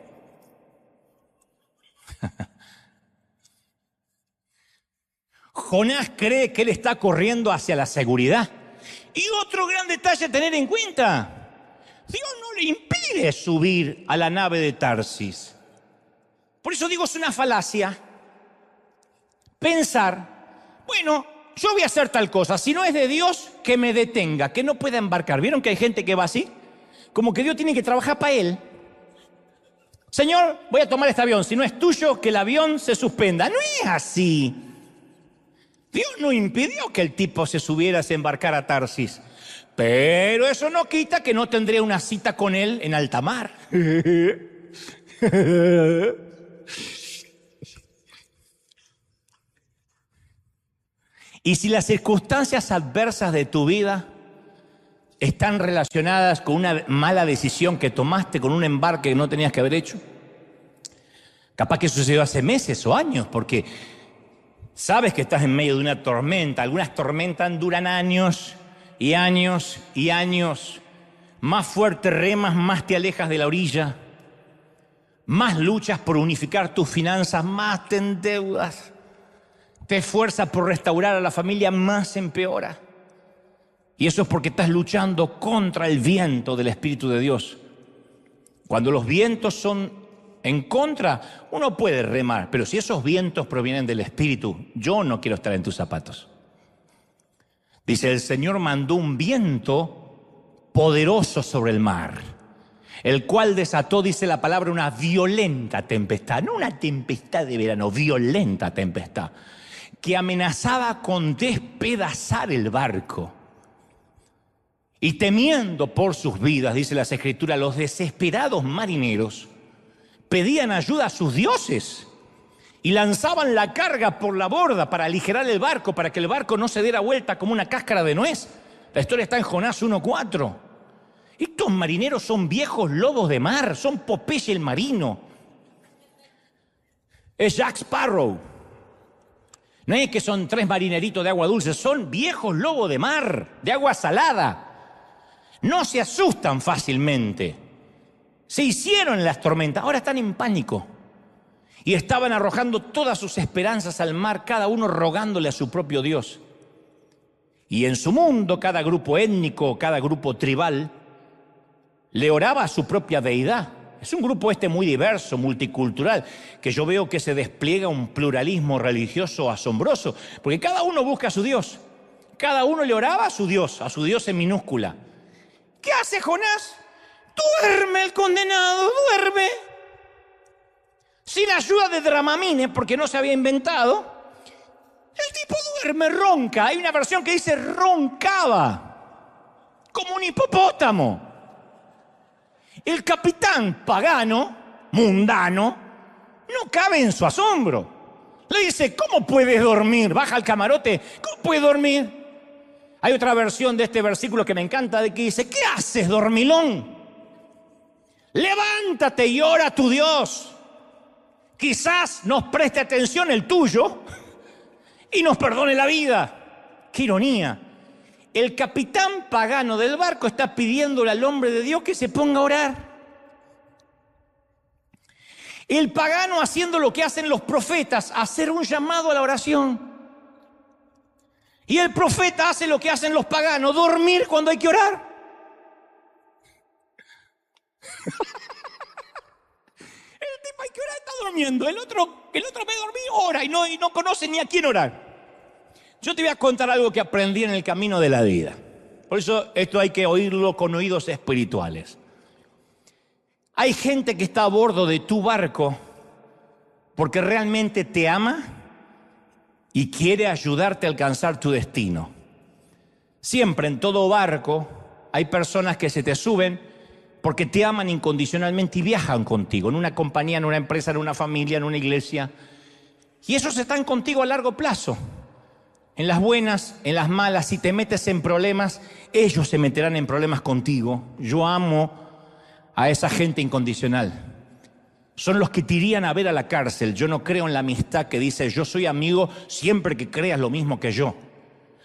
Jonás cree que él está corriendo hacia la seguridad. Y otro gran detalle a tener en cuenta, Dios no le impide subir a la nave de Tarsis. Por eso digo, es una falacia pensar, bueno, yo voy a hacer tal cosa, si no es de Dios, que me detenga, que no pueda embarcar. ¿Vieron que hay gente que va así? Como que Dios tiene que trabajar para él. Señor, voy a tomar este avión, si no es tuyo, que el avión se suspenda. No es así. Dios no impidió que el tipo se subiera, se embarcara a Tarsis. Pero eso no quita que no tendría una cita con él en alta mar. Y si las circunstancias adversas de tu vida están relacionadas con una mala decisión que tomaste, con un embarque que no tenías que haber hecho, capaz que sucedió hace meses o años, porque sabes que estás en medio de una tormenta. Algunas tormentas duran años y años y años más fuerte remas, más te alejas de la orilla, más luchas por unificar tus finanzas, más te endeudas, te esfuerzas por restaurar a la familia, más empeora. Y eso es porque estás luchando contra el viento del Espíritu de Dios. Cuando los vientos son en contra, uno puede remar, pero si esos vientos provienen del Espíritu, yo no quiero estar en tus zapatos. Dice, el Señor mandó un viento poderoso sobre el mar, el cual desató, dice la palabra, una violenta tempestad, no una tempestad de verano, violenta tempestad, que amenazaba con despedazar el barco. Y temiendo por sus vidas, dice las Escrituras, los desesperados marineros pedían ayuda a sus dioses y lanzaban la carga por la borda para aligerar el barco, para que el barco no se diera vuelta como una cáscara de nuez. La historia está en Jonás 1:4. Estos marineros son viejos lobos de mar, son Popeye el marino. Es Jack Sparrow. No es que son 3 marineritos de agua dulce, son viejos lobos de mar, de agua salada. No se asustan fácilmente. Se hicieron las tormentas, ahora están en pánico. Y estaban arrojando todas sus esperanzas al mar, cada uno rogándole a su propio Dios. Y en su mundo, cada grupo étnico, cada grupo tribal, le oraba a su propia deidad. Es un grupo muy diverso, multicultural, que yo veo que se despliega un pluralismo religioso asombroso, porque cada uno busca a su Dios. Cada uno le oraba a su Dios en minúscula. ¿Qué hace Jonás? Duerme el condenado, duerme. Sin ayuda de Dramamine, porque no se había inventado. El tipo duerme, ronca. Hay una versión que dice roncaba, como un hipopótamo. El capitán pagano, mundano, no cabe en su asombro. Le dice, ¿cómo puedes dormir? Baja al camarote, ¿cómo puedes dormir? Hay otra versión de este versículo que me encanta, de que dice, ¿qué haces, dormilón? Levántate y ora a tu Dios. Quizás nos preste atención el tuyo y nos perdone la vida. ¡Qué ironía! El capitán pagano del barco está pidiéndole al hombre de Dios que se ponga a orar. El pagano haciendo lo que hacen los profetas, hacer un llamado a la oración. Y el profeta hace lo que hacen los paganos, dormir cuando hay que orar. El tipo hay que orar, está durmiendo. El otro ve dormir, ora y no conoce ni a quién orar. Yo te voy a contar algo que aprendí en el camino de la vida. Por eso esto hay que oírlo con oídos espirituales. Hay gente que está a bordo de tu barco porque realmente te ama y quiere ayudarte a alcanzar tu destino. Siempre en todo barco hay personas que se te suben porque te aman incondicionalmente y viajan contigo, en una compañía, en una empresa, en una familia, en una iglesia. Y esos están contigo a largo plazo. En las buenas, en las malas, si te metes en problemas, ellos se meterán en problemas contigo. Yo amo a esa gente incondicional. Son los que te irían a ver a la cárcel. Yo no creo en la amistad que dice, yo soy amigo siempre que creas lo mismo que yo.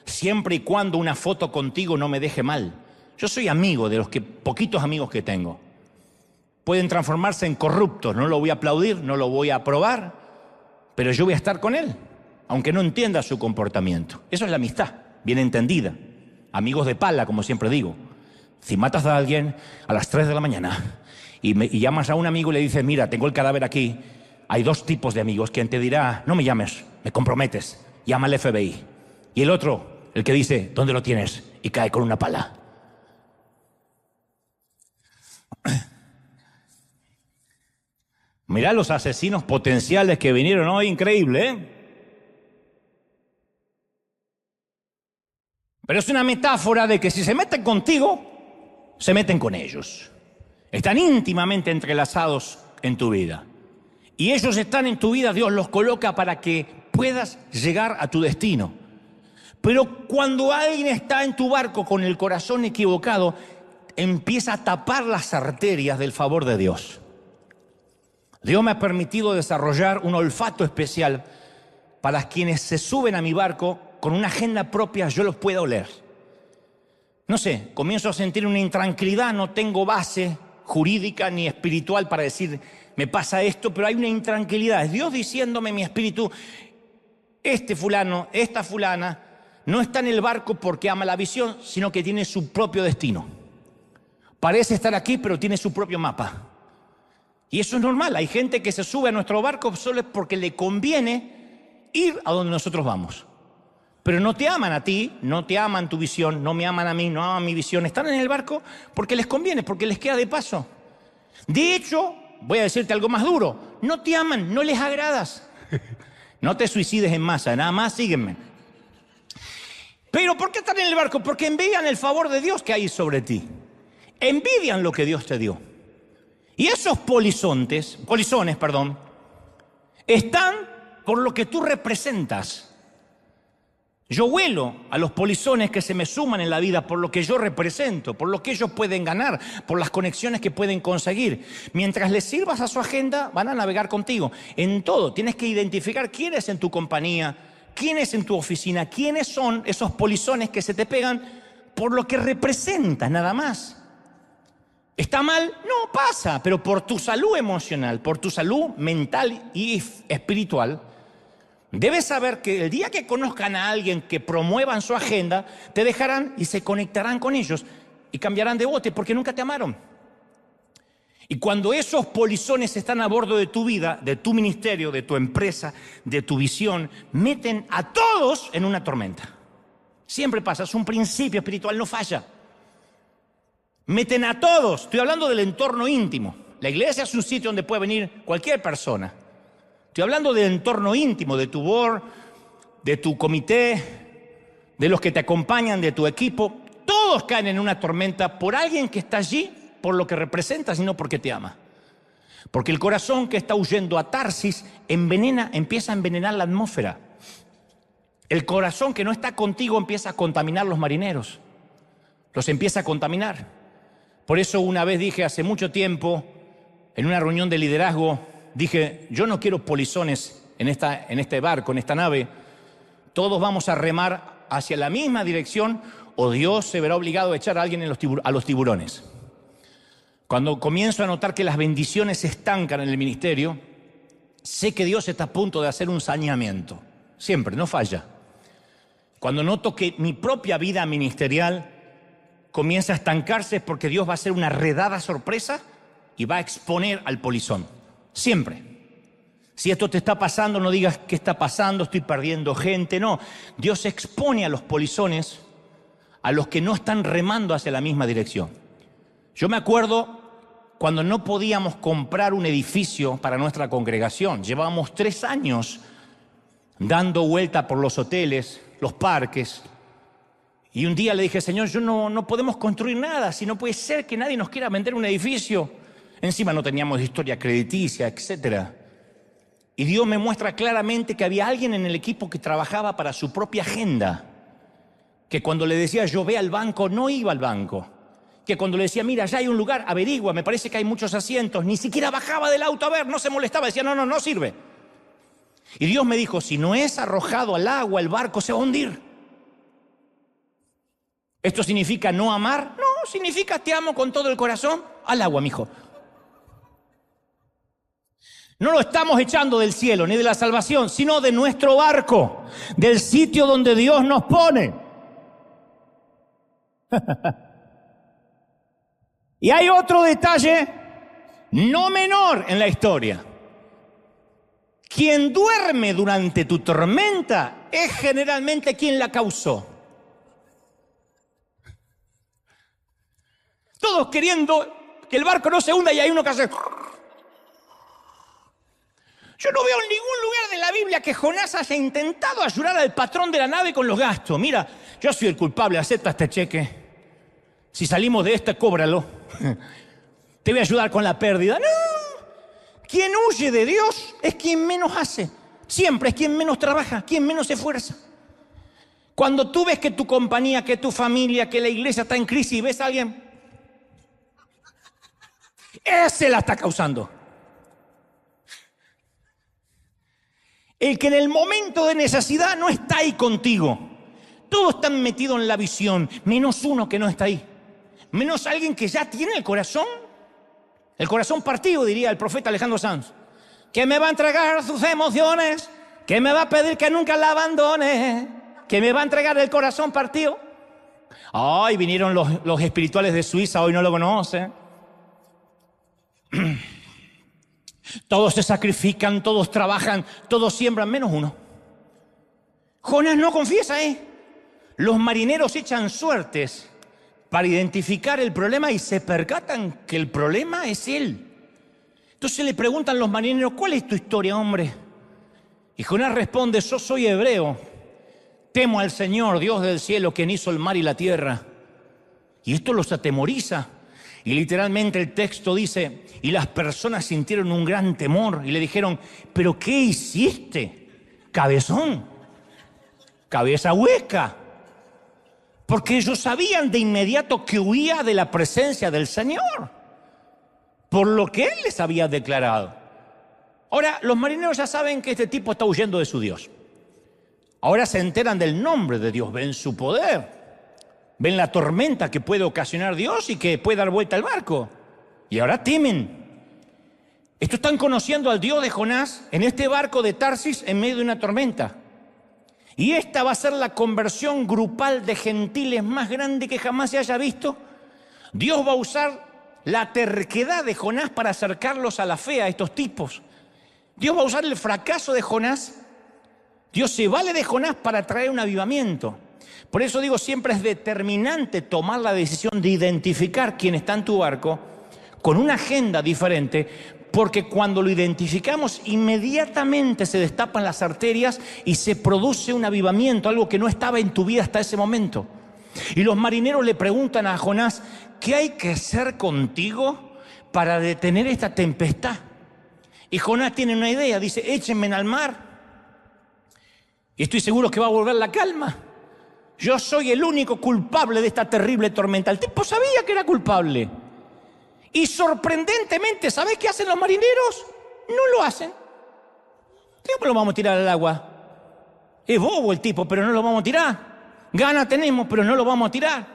Siempre y cuando una foto contigo no me deje mal. Yo soy amigo de los poquitos amigos que tengo. Pueden transformarse en corruptos, no lo voy a aplaudir, no lo voy a aprobar, pero yo voy a estar con él, aunque no entienda su comportamiento. Eso es la amistad, bien entendida. Amigos de pala, como siempre digo. Si matas a alguien a las 3 de la mañana y llamas a un amigo y le dices, mira, tengo el cadáver aquí, hay 2 tipos de amigos. Quien te dirá, no me llames, me comprometes, llama al FBI. Y el otro, el que dice, ¿dónde lo tienes? Y cae con una pala. Mirá los asesinos potenciales que vinieron hoy, increíble, ¿eh? Pero es una metáfora de que si se meten contigo, se meten con ellos. Están íntimamente entrelazados en tu vida. Y ellos están en tu vida, Dios los coloca para que puedas llegar a tu destino. Pero cuando alguien está en tu barco con el corazón equivocado, empieza a tapar las arterias del favor de Dios. Dios me ha permitido desarrollar un olfato especial para quienes se suben a mi barco con una agenda propia, yo los pueda oler. no sé, comienzo a sentir una intranquilidad, no tengo base jurídica ni espiritual para decir, me pasa esto, pero hay una intranquilidad. Es Dios diciéndome, mi espíritu, este fulano, esta fulana, no está en el barco porque ama la visión, sino que tiene su propio destino. Parece estar aquí, pero tiene su propio mapa. Y eso es normal. Hay gente que se sube a nuestro barco solo porque le conviene ir a donde nosotros vamos. Pero no te aman a ti, no te aman tu visión, no me aman a mí, no aman mi visión. Están en el barco porque les conviene, porque les queda de paso. De hecho, voy a decirte algo más duro. No te aman, no les agradas. No te suicides en masa, nada más sígueme. Pero ¿por qué están en el barco? Porque envidian el favor de Dios que hay sobre ti. Envidian lo que Dios te dio. Y esos polizones, están por lo que tú representas. Yo huelo a los polizones que se me suman en la vida por lo que yo represento, por lo que ellos pueden ganar, por las conexiones que pueden conseguir. Mientras les sirvas a su agenda, van a navegar contigo. En todo, tienes que identificar quién es en tu compañía, quién es en tu oficina, quiénes son esos polizones que se te pegan por lo que representas, nada más. ¿Está mal? No, pasa, pero por tu salud emocional, por tu salud mental y espiritual, debes saber que el día que conozcan a alguien que promuevan su agenda, te dejarán y se conectarán con ellos y cambiarán de bote porque nunca te amaron. Y cuando esos polizones están a bordo de tu vida, de tu ministerio, de tu empresa, de tu visión, meten a todos en una tormenta. Siempre pasa, es un principio espiritual, no falla. Meten a todos, estoy hablando del entorno íntimo. La iglesia es un sitio donde puede venir cualquier persona. Estoy hablando del entorno íntimo, de tu board, de tu comité, de los que te acompañan, de tu equipo. Todos caen en una tormenta por alguien que está allí, por lo que representa, sino porque te ama. Porque el corazón que está huyendo a Tarsis empieza a envenenar la atmósfera. El corazón que no está contigo empieza a contaminar los marineros. Los empieza a contaminar. Por eso una vez dije hace mucho tiempo, en una reunión de liderazgo, dije, yo no quiero polizones en este barco, en esta nave. Todos vamos a remar hacia la misma dirección o Dios se verá obligado a echar a alguien a los tiburones. Cuando comienzo a notar que las bendiciones se estancan en el ministerio, sé que Dios está a punto de hacer un saneamiento. Siempre, no falla. Cuando noto que mi propia vida ministerial comienza a estancarse es porque Dios va a hacer una redada sorpresa y va a exponer al polizón. Siempre. Si esto te está pasando, no digas qué está pasando, estoy perdiendo gente. No, Dios expone a los polizones, a los que no están remando hacia la misma dirección. Yo me acuerdo cuando no podíamos comprar un edificio para nuestra congregación. Llevábamos 3 años dando vuelta por los hoteles, los parques. Y un día le dije, Señor, no podemos construir nada, si no puede ser que nadie nos quiera vender un edificio. Encima no teníamos historia crediticia, etc. Y Dios me muestra claramente que había alguien en el equipo que trabajaba para su propia agenda. Que cuando le decía yo ve al banco, no iba al banco. Que cuando le decía, mira, ya hay un lugar, averigua, me parece que hay muchos asientos. Ni siquiera bajaba del auto a ver, no se molestaba, decía, no sirve. Y Dios me dijo, si no es arrojado al agua, el barco se va a hundir. ¿Esto significa no amar? No, significa te amo con todo el corazón. Al agua, mijo. No lo estamos echando del cielo ni de la salvación, sino de nuestro barco, del sitio donde Dios nos pone. Y hay otro detalle no menor en la historia. Quien duerme durante tu tormenta es generalmente quien la causó. Todos queriendo que el barco no se hunda y hay uno que hace... Yo no veo en ningún lugar de la Biblia que Jonás haya intentado ayudar al patrón de la nave con los gastos. Mira, yo soy el culpable, acepta este cheque. Si salimos de este, cóbralo. Te voy a ayudar con la pérdida. No, quien huye de Dios es quien menos hace. Siempre es quien menos trabaja, quien menos se esfuerza. Cuando tú ves que tu compañía, que tu familia, que la iglesia está en crisis y ves a alguien, ese la está causando. El que en el momento de necesidad no está ahí contigo, Todos están metidos en la visión, menos uno que no está ahí. Menos alguien que ya tiene el corazón partido, diría el profeta Alejandro Sanz. Que me va a entregar sus emociones, que me va a pedir que nunca la abandone, que me va a entregar el corazón partido. Ay, vinieron los espirituales de Suiza, hoy no lo conocen. Todos se sacrifican, todos trabajan, todos siembran, menos uno. Jonás no confiesa, Los marineros echan suertes para identificar el problema y se percatan que el problema es él. Entonces le preguntan los marineros, ¿cuál es tu historia, hombre? Y Jonás responde, yo soy hebreo, temo al Señor, Dios del cielo, quien hizo el mar y la tierra. Y esto los atemoriza. Y literalmente el texto dice, y las personas sintieron un gran temor y le dijeron, ¿pero qué hiciste, cabezón? Cabeza hueca. Porque ellos sabían de inmediato que huía de la presencia del Señor, por lo que Él les había declarado. Ahora, los marineros ya saben que este tipo está huyendo de su Dios. Ahora se enteran del nombre de Dios, ven su poder. Ven la tormenta que puede ocasionar Dios y que puede dar vuelta al barco. Y ahora temen. Estos están conociendo al Dios de Jonás en este barco de Tarsis en medio de una tormenta. Y esta va a ser la conversión grupal de gentiles más grande que jamás se haya visto. Dios va a usar la terquedad de Jonás para acercarlos a la fe a estos tipos. Dios va a usar el fracaso de Jonás. Dios se vale de Jonás para traer un avivamiento. Por eso digo, siempre es determinante tomar la decisión de identificar quién está en tu barco con una agenda diferente, porque cuando lo identificamos, inmediatamente se destapan las arterias y se produce un avivamiento, algo que no estaba en tu vida hasta ese momento. Y los marineros le preguntan a Jonás, ¿qué hay que hacer contigo para detener esta tempestad? Y Jonás tiene una idea, dice, échenme al mar y estoy seguro que va a volver la calma. Yo soy el único culpable de esta terrible tormenta. El tipo sabía que era culpable. Y sorprendentemente, ¿sabés qué hacen los marineros? No lo hacen. ¿Cómo lo vamos a tirar al agua? Es bobo el tipo, pero no lo vamos a tirar. Gana tenemos, pero no lo vamos a tirar.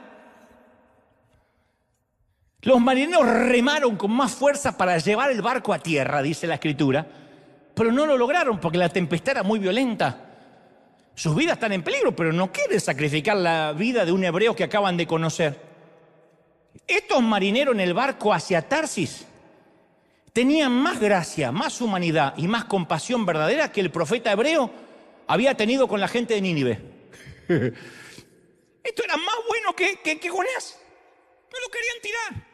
Los marineros remaron con más fuerza para llevar el barco a tierra, dice la Escritura, pero no lo lograron porque la tempestad era muy violenta. Sus vidas están en peligro, pero no quieren sacrificar la vida de un hebreo que acaban de conocer. Estos marineros en el barco hacia Tarsis tenían más gracia, más humanidad y más compasión verdadera que el profeta hebreo había tenido con la gente de Nínive. Esto era más bueno que Jonás. No lo querían tirar.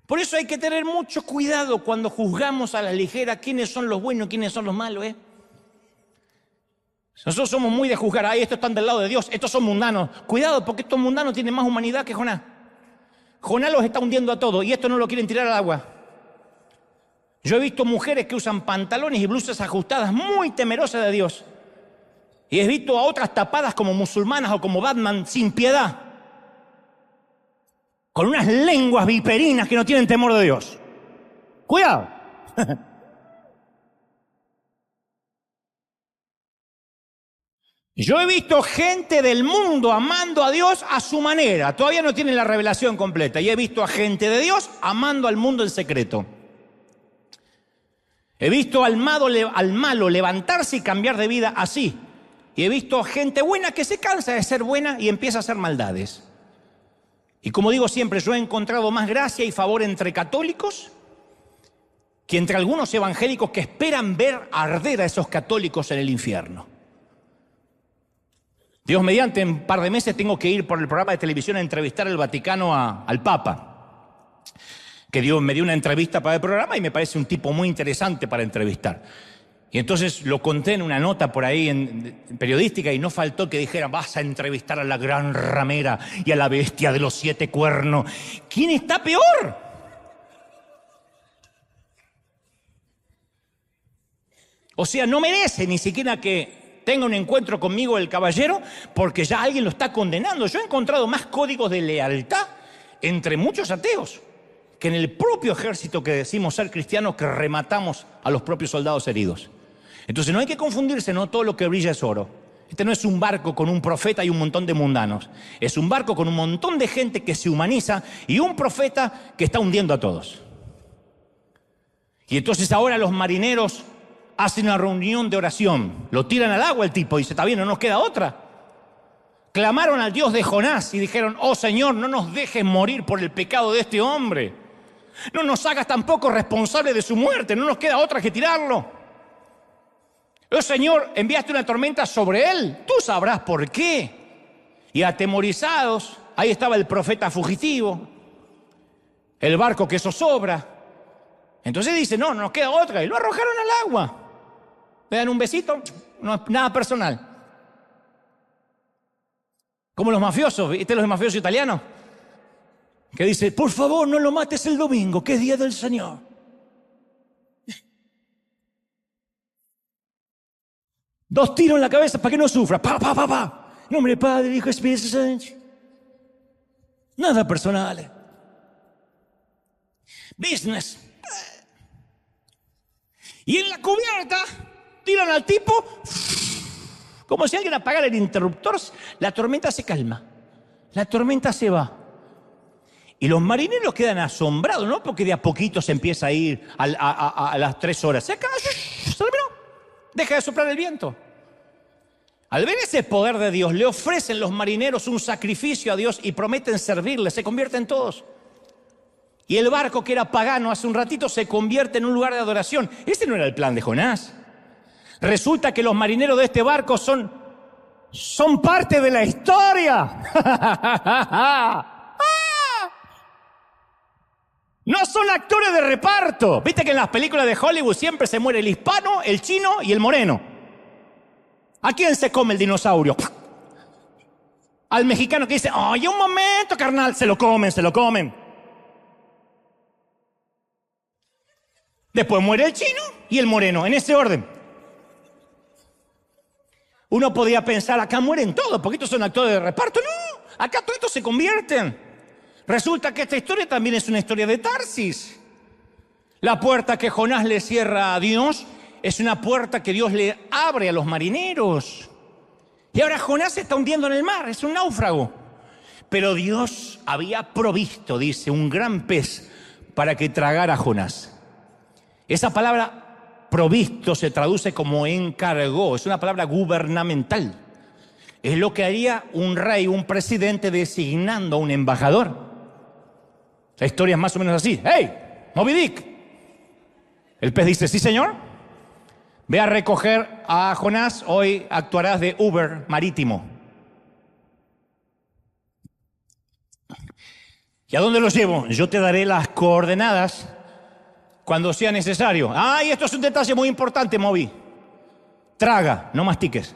Por eso hay que tener mucho cuidado cuando juzgamos a la ligera quiénes son los buenos y quiénes son los malos, Nosotros somos muy de juzgar, estos están del lado de Dios, estos son mundanos. Cuidado, porque estos mundanos tienen más humanidad que Jonás. Jonás los está hundiendo a todos y estos no lo quieren tirar al agua. Yo he visto mujeres que usan pantalones y blusas ajustadas muy temerosas de Dios. Y he visto a otras tapadas como musulmanas o como Batman sin piedad, con unas lenguas viperinas que no tienen temor de Dios. Cuidado. Yo he visto gente del mundo amando a Dios a su manera. Todavía no tienen la revelación completa. Y he visto a gente de Dios amando al mundo en secreto. He visto al malo levantarse y cambiar de vida así. Y he visto gente buena que se cansa de ser buena y empieza a hacer maldades. Y como digo siempre, yo he encontrado más gracia y favor entre católicos que entre algunos evangélicos que esperan ver arder a esos católicos en el infierno. Dios mediante, en un par de meses tengo que ir por el programa de televisión a entrevistar al Vaticano al Papa. Que Dios me dio una entrevista para el programa y me parece un tipo muy interesante para entrevistar. Y entonces lo conté en una nota por ahí en periodística y no faltó que dijeran, vas a entrevistar a la gran ramera y a la bestia de los 7 cuernos. ¿Quién está peor? O sea, no merece ni siquiera que tenga un encuentro conmigo el caballero porque ya alguien lo está condenando. Yo he encontrado más códigos de lealtad entre muchos ateos que en el propio ejército que decimos ser cristianos, que rematamos a los propios soldados heridos. Entonces no hay que confundirse, no todo lo que brilla es oro. Este no es un barco con un profeta y un montón de mundanos. Es un barco con un montón de gente que se humaniza y un profeta que está hundiendo a todos. Y entonces ahora los marineros hacen una reunión de oración. Lo tiran al agua el tipo, dice, está bien, no nos queda otra. Clamaron al Dios de Jonás y dijeron, oh Señor, no nos dejes morir por el pecado de este hombre. No nos hagas tampoco responsables de su muerte, no nos queda otra que tirarlo. Oh Señor, enviaste una tormenta sobre él, tú sabrás por qué. Y atemorizados, ahí estaba el profeta fugitivo, el barco que zozobra. Entonces dice, no nos queda otra, y lo arrojaron al agua. Le dan un besito, no es nada personal. Como los mafiosos, ¿viste los mafiosos italianos? Que dice, por favor, no lo mates el domingo, que es día del Señor. Dos tiros en la cabeza para que no sufra. Pa, pa, pa, pa. Nombre del Padre, Hijo y Espíritu Santo. Nada personal. Business. Y en la cubierta tiran al tipo, como si alguien apagara el interruptor, la tormenta se calma, la tormenta se va. Y los marineros quedan asombrados, ¿no? Porque de a poquito se empieza a ir a las 3 horas. Se acaba, se terminó. Deja de soplar el viento. Al ver ese poder de Dios, le ofrecen los marineros un sacrificio a Dios y prometen servirle, se convierten todos. Y el barco que era pagano hace un ratito se convierte en un lugar de adoración. Ese no era el plan de Jonás. Resulta que los marineros de este barco son parte de la historia. No son actores de reparto. Viste que en las películas de Hollywood siempre se muere el hispano, el chino y el moreno. ¿A quién se come el dinosaurio? Al mexicano que dice, oye, un momento, carnal, se lo comen, se lo comen. Después muere el chino y el moreno, en ese orden. Uno podía pensar, acá mueren todos, porque estos son actores de reparto. No, acá todos estos se convierten. Resulta que esta historia también es una historia de Tarsis. La puerta que Jonás le cierra a Dios es una puerta que Dios le abre a los marineros. Y ahora Jonás se está hundiendo en el mar, es un náufrago. Pero Dios había provisto, dice, un gran pez para que tragara a Jonás. Esa palabra provisto se traduce como encargó, es una palabra gubernamental. Es lo que haría un rey, un presidente designando a un embajador. La historia es más o menos así. ¡Hey, Moby Dick! El pez dice, sí señor, ve a recoger a Jonás, hoy actuarás de Uber marítimo. ¿Y a dónde los llevo? Yo te daré las coordenadas cuando sea necesario. Y esto es un detalle muy importante, Moby. Traga, no mastiques.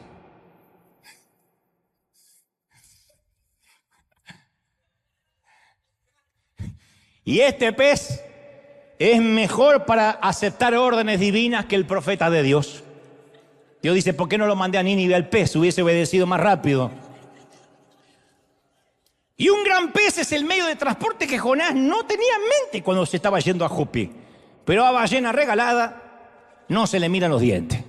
Y este pez es mejor para aceptar órdenes divinas que el profeta de Dios. Dios dice, ¿por qué no lo mandé a Nínive al pez? Hubiese obedecido más rápido. Y un gran pez es el medio de transporte que Jonás no tenía en mente cuando se estaba yendo a Jope. Pero a ballena regalada no se le miran los dientes.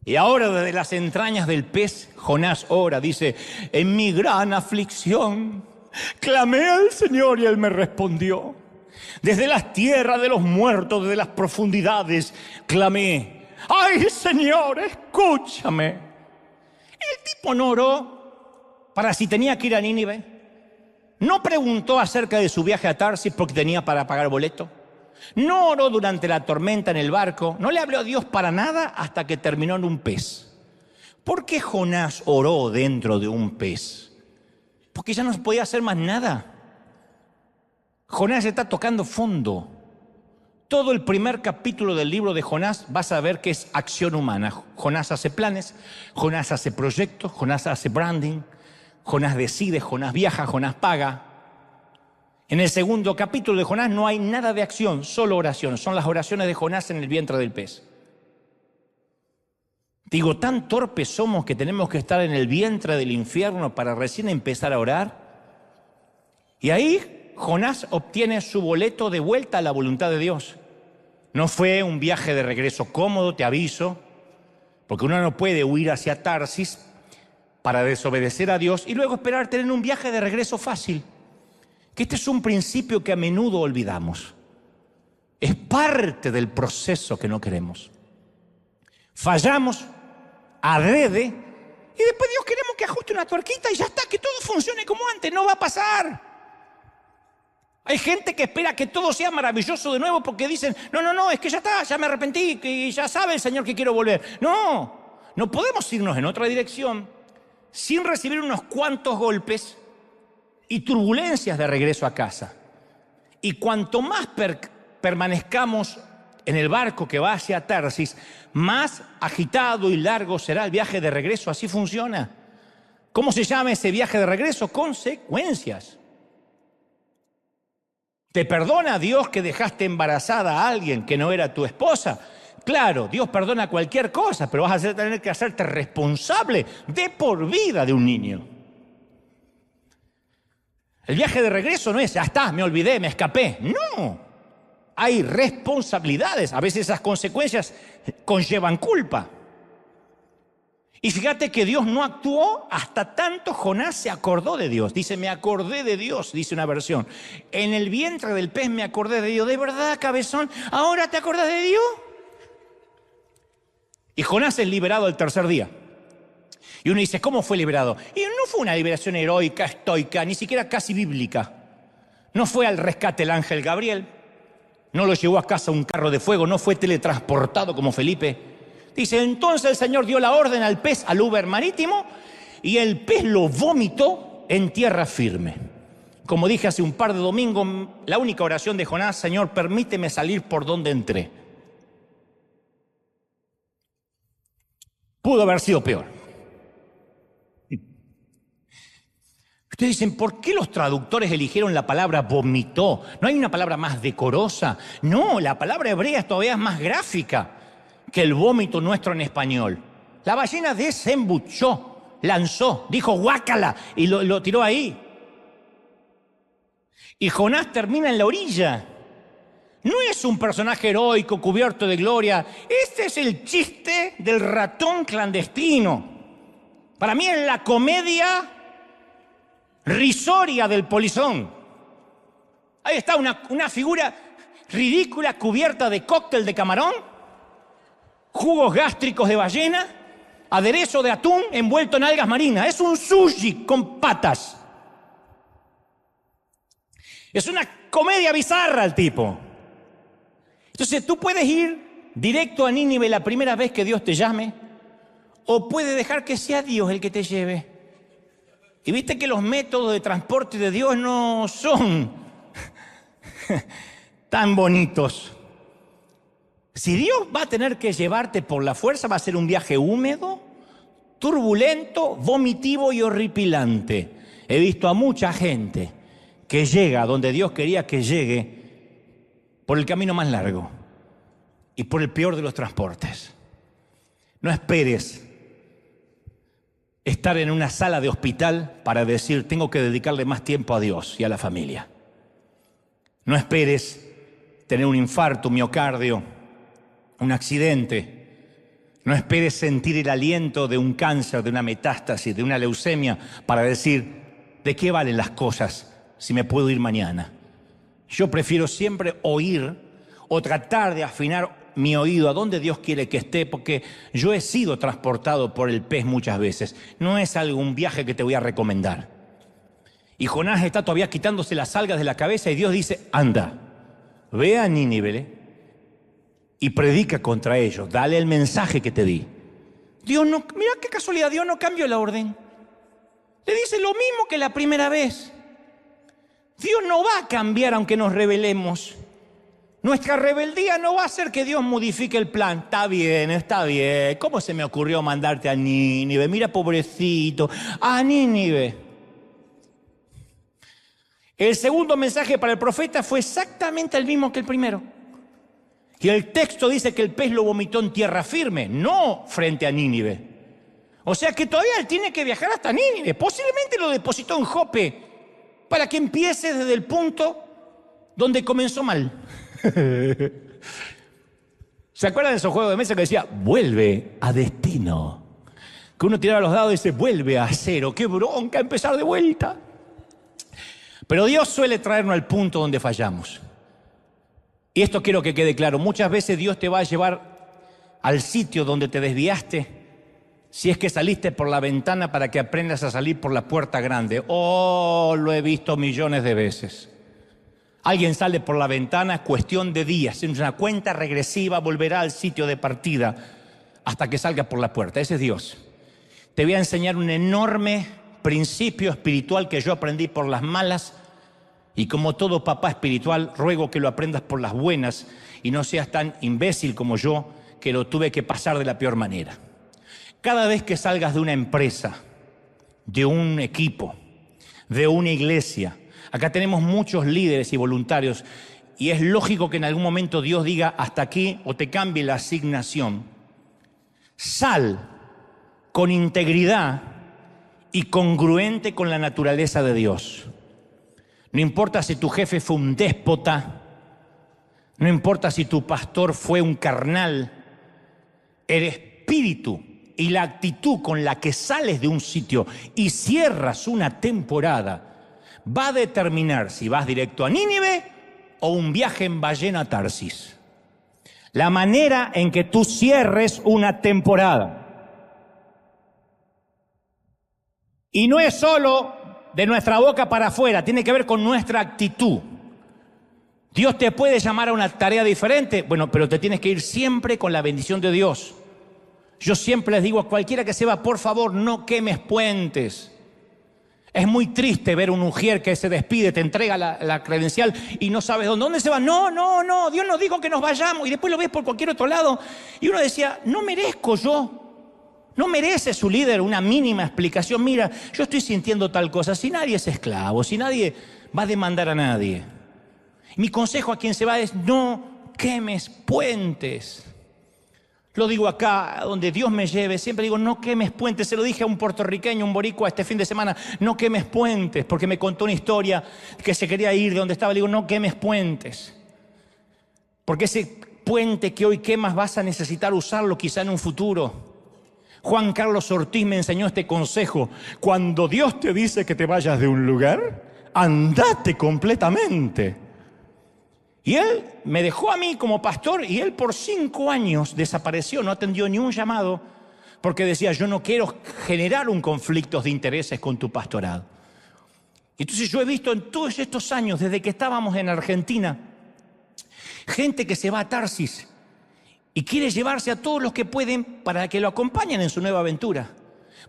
Y ahora desde las entrañas del pez, Jonás ora, dice, en mi gran aflicción clamé al Señor y Él me respondió. Desde las tierras de los muertos, desde las profundidades, clamé. ¡Ay, Señor, escúchame! El tipo no oró para si tenía que ir a Nínive. No preguntó acerca de su viaje a Tarsis porque tenía para pagar boleto. No oró durante la tormenta en el barco. No le habló a Dios para nada hasta que terminó en un pez. ¿Por qué Jonás oró dentro de un pez? Porque ya no podía hacer más nada. Jonás está tocando fondo. Todo el primer capítulo del libro de Jonás vas a ver que es acción humana. Jonás hace planes, Jonás hace proyectos, Jonás hace branding, Jonás decide, Jonás viaja, Jonás paga. En el segundo capítulo de Jonás no hay nada de acción, solo oración. Son las oraciones de Jonás en el vientre del pez. Digo, tan torpes somos que tenemos que estar en el vientre del infierno para recién empezar a orar. Y ahí Jonás obtiene su boleto de vuelta a la voluntad de Dios. No fue un viaje de regreso cómodo, te aviso. Porque uno no puede huir hacia Tarsis para desobedecer a Dios y luego esperar tener un viaje de regreso fácil. Que este es un principio que a menudo olvidamos. Es parte del proceso que no queremos. Fallamos adrede y después Dios queremos que ajuste una tuerquita y ya está, que todo funcione como antes. No va a pasar. Hay gente que espera que todo sea maravilloso de nuevo porque dicen, no, es que ya está, ya me arrepentí, que ya sabe el Señor que quiero volver. No podemos irnos en otra dirección sin recibir unos cuantos golpes y turbulencias de regreso a casa. Y cuanto más permanezcamos en el barco que va hacia Tarsis, más agitado y largo será el viaje de regreso. Así funciona. ¿Cómo se llama ese viaje de regreso? Consecuencias. ¿Te perdona Dios que dejaste embarazada a alguien que no era tu esposa? Claro, Dios perdona cualquier cosa, pero vas a tener que hacerte responsable de por vida de un niño. El viaje de regreso no es, ya está, me olvidé, me escapé. No, hay responsabilidades. A veces esas consecuencias conllevan culpa. Y fíjate que Dios no actuó hasta tanto Jonás se acordó de Dios. Dice, me acordé de Dios, dice una versión. En el vientre del pez me acordé de Dios. ¿De verdad, cabezón? ¿Ahora te acordás de Dios? Y Jonás es liberado el tercer día. Y uno dice, ¿cómo fue liberado? Y no fue una liberación heroica, estoica, ni siquiera casi bíblica. No fue al rescate el ángel Gabriel. No lo llevó a casa un carro de fuego. No fue teletransportado como Felipe. Dice, entonces el Señor dio la orden al pez, al Uber marítimo, y el pez lo vomitó en tierra firme. Como dije hace un par de domingos, la única oración de Jonás, Señor, permíteme salir por donde entré. Pudo haber sido peor. Ustedes dicen, ¿por qué los traductores eligieron la palabra vomitó? ¿No hay una palabra más decorosa? No, la palabra hebrea todavía es más gráfica que el vómito nuestro en español. La ballena desembuchó, lanzó, dijo guácala y lo tiró ahí. Y Jonás termina en la orilla. No es un personaje heroico cubierto de gloria. Este es el chiste del ratón clandestino. Para mí es la comedia risoria del polizón. Ahí está una figura ridícula cubierta de cóctel de camarón, jugos gástricos de ballena, aderezo de atún envuelto en algas marinas. Es un sushi con patas. Es una comedia bizarra el tipo. Entonces tú puedes ir directo a Nínive la primera vez que Dios te llame, o puedes dejar que sea Dios el que te lleve. Y viste que los métodos de transporte de Dios no son tan bonitos. Si Dios va a tener que llevarte por la fuerza, va a ser un viaje húmedo, turbulento, vomitivo y horripilante. He visto a mucha gente que llega donde Dios quería que llegue por el camino más largo y por el peor de los transportes. No esperes estar en una sala de hospital para decir, tengo que dedicarle más tiempo a Dios y a la familia. No esperes tener un infarto, un miocardio, un accidente. No esperes sentir el aliento de un cáncer, de una metástasis, de una leucemia para decir, ¿de qué valen las cosas si me puedo ir mañana? Yo prefiero siempre oír o tratar de afinar mi oído a donde Dios quiere que esté, porque yo he sido transportado por el pez muchas veces. No es algún viaje que te voy a recomendar. Y Jonás está todavía quitándose las algas de la cabeza y Dios dice, anda, ve a Nínive y predica contra ellos, dale el mensaje que te di. Dios no, mira qué casualidad, Dios no cambió la orden. Le dice lo mismo que la primera vez. Dios no va a cambiar aunque nos rebelemos. Nuestra rebeldía no va a hacer que Dios modifique el plan. Está bien. ¿Cómo se me ocurrió mandarte a Nínive? Mira, pobrecito, a Nínive. El segundo mensaje para el profeta fue exactamente el mismo que el primero. Y el texto dice que el pez lo vomitó en tierra firme, no frente a Nínive. O sea que todavía él tiene que viajar hasta Nínive. Posiblemente lo depositó en Jope para que empiece desde el punto donde comenzó mal. ¿Se acuerdan de esos juegos de mesa que decía, vuelve a destino? Que uno tiraba los dados y dice, vuelve a cero. ¡Qué bronca empezar de vuelta! Pero Dios suele traernos al punto donde fallamos. Y esto quiero que quede claro. Muchas veces Dios te va a llevar al sitio donde te desviaste, si es que saliste por la ventana para que aprendas a salir por la puerta grande. Oh, lo he visto millones de veces. Alguien sale por la ventana, cuestión de días, en una cuenta regresiva, volverá al sitio de partida hasta que salga por la puerta. Ese es Dios. Te voy a enseñar un enorme principio espiritual que yo aprendí por las malas, y como todo papá espiritual, ruego que lo aprendas por las buenas y no seas tan imbécil como yo, que lo tuve que pasar de la peor manera. Cada vez que salgas de una empresa, de un equipo, de una iglesia, acá tenemos muchos líderes y voluntarios, y es lógico que en algún momento Dios diga hasta aquí o te cambie la asignación. Sal con integridad y congruente con la naturaleza de Dios. No importa si tu jefe fue un déspota, no importa si tu pastor fue un carnal, el espíritu y la actitud con la que sales de un sitio y cierras una temporada va a determinar si vas directo a Nínive o un viaje en ballena a Tarsis. La manera en que tú cierres una temporada. Y no es solo de nuestra boca para afuera, tiene que ver con nuestra actitud. Dios te puede llamar a una tarea diferente, bueno, pero te tienes que ir siempre con la bendición de Dios. Yo siempre les digo a cualquiera que se va, por favor, no quemes puentes. Es muy triste ver un ujier que se despide, te entrega la credencial y no sabes dónde se va. No, Dios nos dijo que nos vayamos, y después lo ves por cualquier otro lado. Y uno decía, no merezco yo. No merece su líder una mínima explicación. Mira, yo estoy sintiendo tal cosa. Si nadie es esclavo, si nadie va a demandar a nadie. Mi consejo a quien se va es no quemes puentes. Lo digo acá, donde Dios me lleve, siempre digo no quemes puentes. Se lo dije a un puertorriqueño, un boricua este fin de semana, no quemes puentes, porque me contó una historia que se quería ir de donde estaba. Le digo no quemes puentes, porque ese puente que hoy quemas vas a necesitar usarlo quizá en un futuro. Juan Carlos Ortiz me enseñó este consejo: cuando Dios te dice que te vayas de un lugar, andate completamente. Y él me dejó a mí como pastor, y él por 5 años desapareció, no atendió ni un llamado, porque decía, yo no quiero generar un conflicto de intereses con tu pastorado. Entonces yo he visto en todos estos años, desde que estábamos en Argentina, gente que se va a Tarsis y quiere llevarse a todos los que pueden para que lo acompañen en su nueva aventura.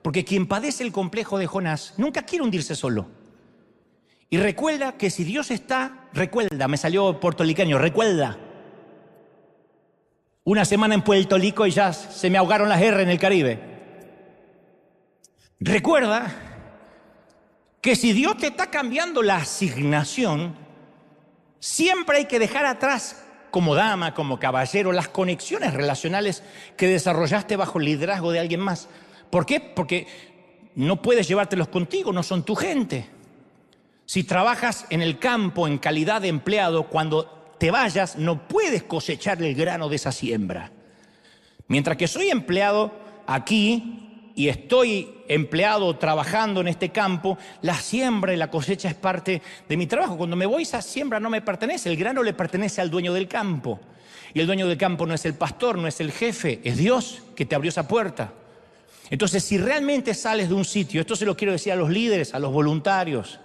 Porque quien padece el complejo de Jonás nunca quiere hundirse solo. Y recuerda que si Dios está, recuerda, me salió puertorriqueño, recuerda. Una semana en Puerto Rico y ya se me ahogaron las R en el Caribe. Recuerda que si Dios te está cambiando la asignación, siempre hay que dejar atrás, como dama, como caballero, las conexiones relacionales que desarrollaste bajo el liderazgo de alguien más. ¿Por qué? Porque no puedes llevártelos contigo, no son tu gente. Si trabajas en el campo en calidad de empleado, cuando te vayas no puedes cosechar el grano de esa siembra. Mientras que soy empleado aquí y estoy empleado trabajando en este campo, la siembra y la cosecha es parte de mi trabajo. Cuando me voy, esa siembra no me pertenece, el grano le pertenece al dueño del campo. Y el dueño del campo no es el pastor, no es el jefe, es Dios que te abrió esa puerta. Entonces, si realmente sales de un sitio, esto se lo quiero decir a los líderes, a los voluntarios,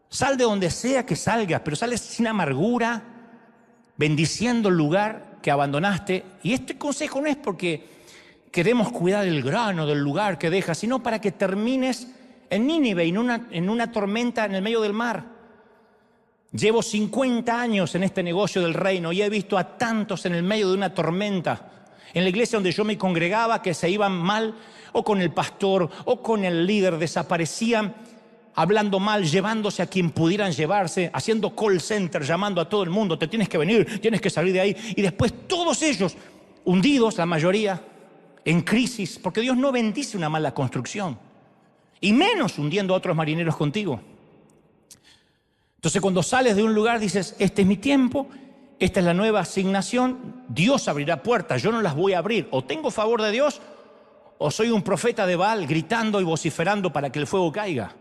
sal de donde sea que salgas, pero sales sin amargura, bendiciendo el lugar que abandonaste. Y este consejo no es porque queremos cuidar el grano del lugar que dejas, sino para que termines en Nínive, en una tormenta en el medio del mar. Llevo 50 años en este negocio del reino y he visto a tantos en el medio de una tormenta. En la iglesia donde yo me congregaba, que se iban mal, o con el pastor, o con el líder, desaparecían, hablando mal, llevándose a quien pudieran llevarse, haciendo call center, llamando a todo el mundo, te tienes que venir, tienes que salir de ahí. Y después todos ellos hundidos, la mayoría, en crisis, porque Dios no bendice una mala construcción, y menos hundiendo a otros marineros contigo. Entonces cuando sales de un lugar dices, este es mi tiempo, esta es la nueva asignación, Dios abrirá puertas, yo no las voy a abrir. O tengo favor de Dios, o soy un profeta de Baal gritando y vociferando para que el fuego caiga.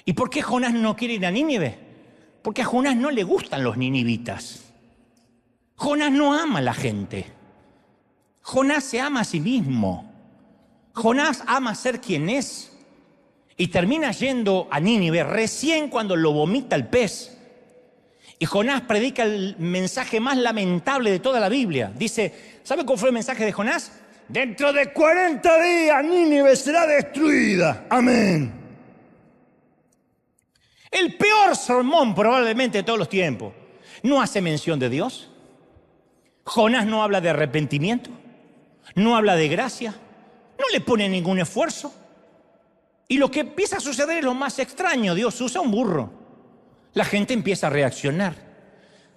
¿Y por qué Jonás no quiere ir a Nínive? Porque a Jonás no le gustan los ninivitas. Jonás no ama a la gente. Jonás se ama a sí mismo. Jonás ama ser quien es. Y termina yendo a Nínive recién cuando lo vomita el pez. Y Jonás predica el mensaje más lamentable de toda la Biblia. Dice, ¿sabe cuál fue el mensaje de Jonás? Dentro de 40 días Nínive será destruida. Amén. El peor sermón probablemente de todos los tiempos. No hace mención de Dios. Jonás no habla de arrepentimiento. No habla de gracia. No le pone ningún esfuerzo. Y lo que empieza a suceder es lo más extraño. Dios usa un burro. La gente empieza a reaccionar.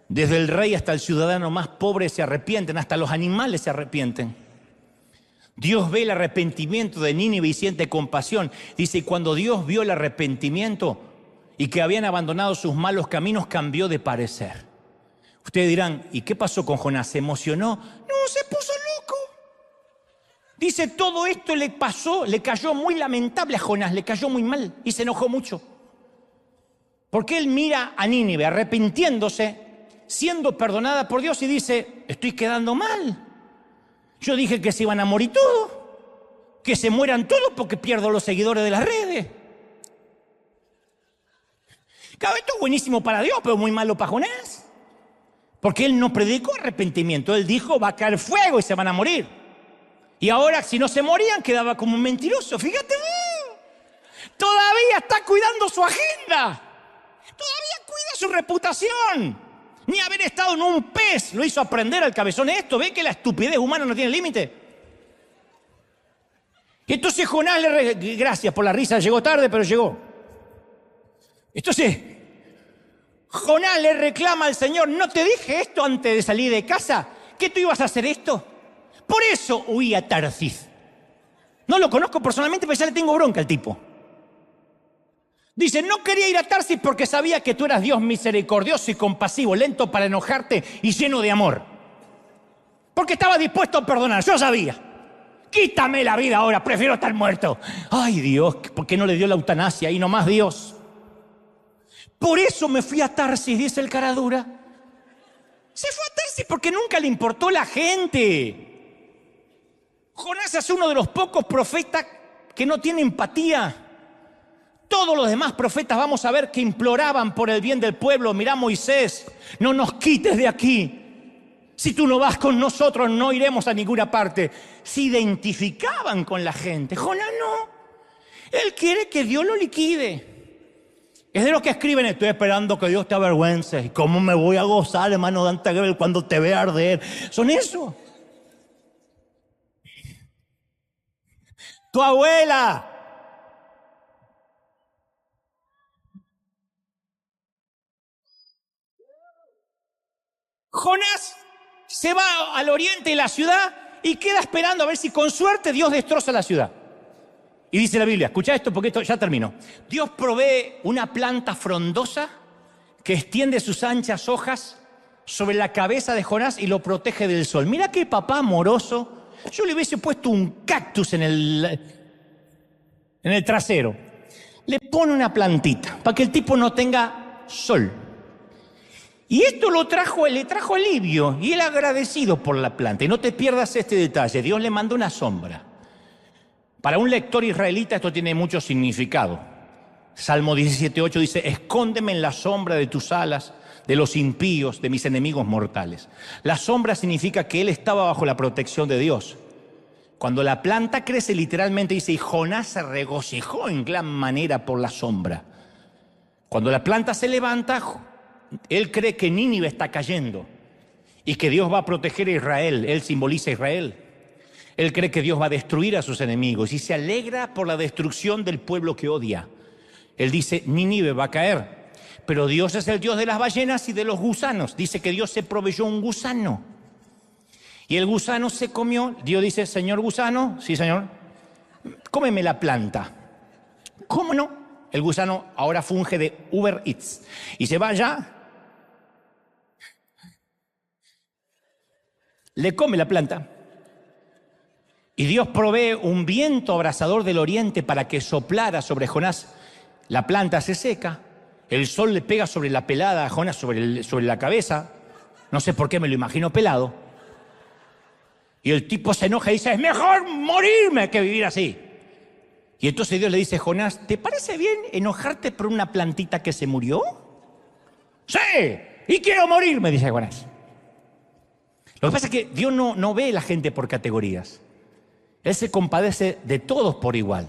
Desde el rey hasta el ciudadano más pobre se arrepienten. Hasta los animales se arrepienten. Dios ve el arrepentimiento de Nínive y siente compasión. Dice, y cuando Dios vio el arrepentimiento y que habían abandonado sus malos caminos, cambió de parecer. Ustedes dirán, ¿y qué pasó con Jonás? ¿Se emocionó? No, se puso loco. Dice, todo esto le pasó, le cayó muy lamentable a Jonás, le cayó muy mal y se enojó mucho. Porque él mira a Nínive arrepintiéndose, siendo perdonada por Dios y dice, estoy quedando mal. Yo dije que se iban a morir todos, que se mueran todos porque pierdo los seguidores de las redes. Claro, esto es buenísimo para Dios, pero muy malo para Jonás. Porque él no predicó arrepentimiento, él dijo va a caer fuego y se van a morir. Y ahora si no se morían quedaba como un mentiroso, fíjate. Todavía está cuidando su agenda. Todavía cuida su reputación. Ni haber estado en un pez lo hizo aprender al cabezón esto. ¿Ve que la estupidez humana no tiene límite? Y entonces Jonás gracias por la risa, llegó tarde, pero llegó. Entonces, Jonás le reclama al Señor, ¿no te dije esto antes de salir de casa? ¿Que tú ibas a hacer esto? Por eso huí a Tarsis. No lo conozco personalmente, pero ya le tengo bronca al tipo. Dice, no quería ir a Tarsis porque sabía que tú eras Dios misericordioso y compasivo, lento para enojarte y lleno de amor. Porque estaba dispuesto a perdonar, yo sabía. Quítame la vida ahora, prefiero estar muerto. Ay Dios, ¿por qué no le dio la eutanasia? Ahí nomás Dios. Por eso me fui a Tarsis, dice el caradura. Se fue a Tarsis porque nunca le importó la gente. Jonás es uno de los pocos profetas que no tiene empatía. Todos los demás profetas vamos a ver que imploraban por el bien del pueblo. Mirá Moisés, no nos quites de aquí. Si tú no vas con nosotros no iremos a ninguna parte. Se identificaban con la gente. Jonás no. Él quiere que Dios lo liquide. Es de los que escriben, estoy esperando que Dios te avergüence. ¿Y cómo me voy a gozar, hermano Dante Gebel, cuando te vea arder? Son eso. Tu abuela. Jonás se va al oriente de la ciudad y queda esperando a ver si con suerte Dios destroza la ciudad. Y dice la Biblia, escucha esto porque esto ya terminó. Dios provee una planta frondosa que extiende sus anchas hojas sobre la cabeza de Jonás y lo protege del sol. Mira qué papá amoroso. Yo le hubiese puesto un cactus en el trasero. Le pone una plantita para que el tipo no tenga sol. Y esto le trajo alivio y él agradecido por la planta. Y no te pierdas este detalle, Dios le manda una sombra. Para un lector israelita esto tiene mucho significado. Salmo 17:8 dice, escóndeme en la sombra de tus alas, de los impíos, de mis enemigos mortales. La sombra significa que él estaba bajo la protección de Dios. Cuando la planta crece, literalmente dice, y Jonás se regocijó en gran manera por la sombra. Cuando la planta se levanta, él cree que Nínive está cayendo y que Dios va a proteger a Israel. Él simboliza a Israel. Él cree que Dios va a destruir a sus enemigos y se alegra por la destrucción del pueblo que odia. Él dice, Nínive va a caer. Pero Dios es el Dios de las ballenas y de los gusanos. Dice que Dios se proveyó un gusano. Y el gusano se comió. Dios dice, señor gusano, sí señor, cómeme la planta. ¿Cómo no? El gusano ahora funge de Uber Eats. Y se va allá le come la planta. Y Dios provee un viento abrasador del oriente para que soplara sobre Jonás. La planta se seca, el sol le pega sobre la pelada a Jonás, sobre la cabeza. No sé por qué me lo imagino pelado. Y el tipo se enoja y dice, es mejor morirme que vivir así. Y entonces Dios le dice, Jonás, ¿te parece bien enojarte por una plantita que se murió? Sí, y quiero morirme, dice Jonás. Lo que pasa es que Dios no ve a la gente por categorías. Él se compadece de todos por igual.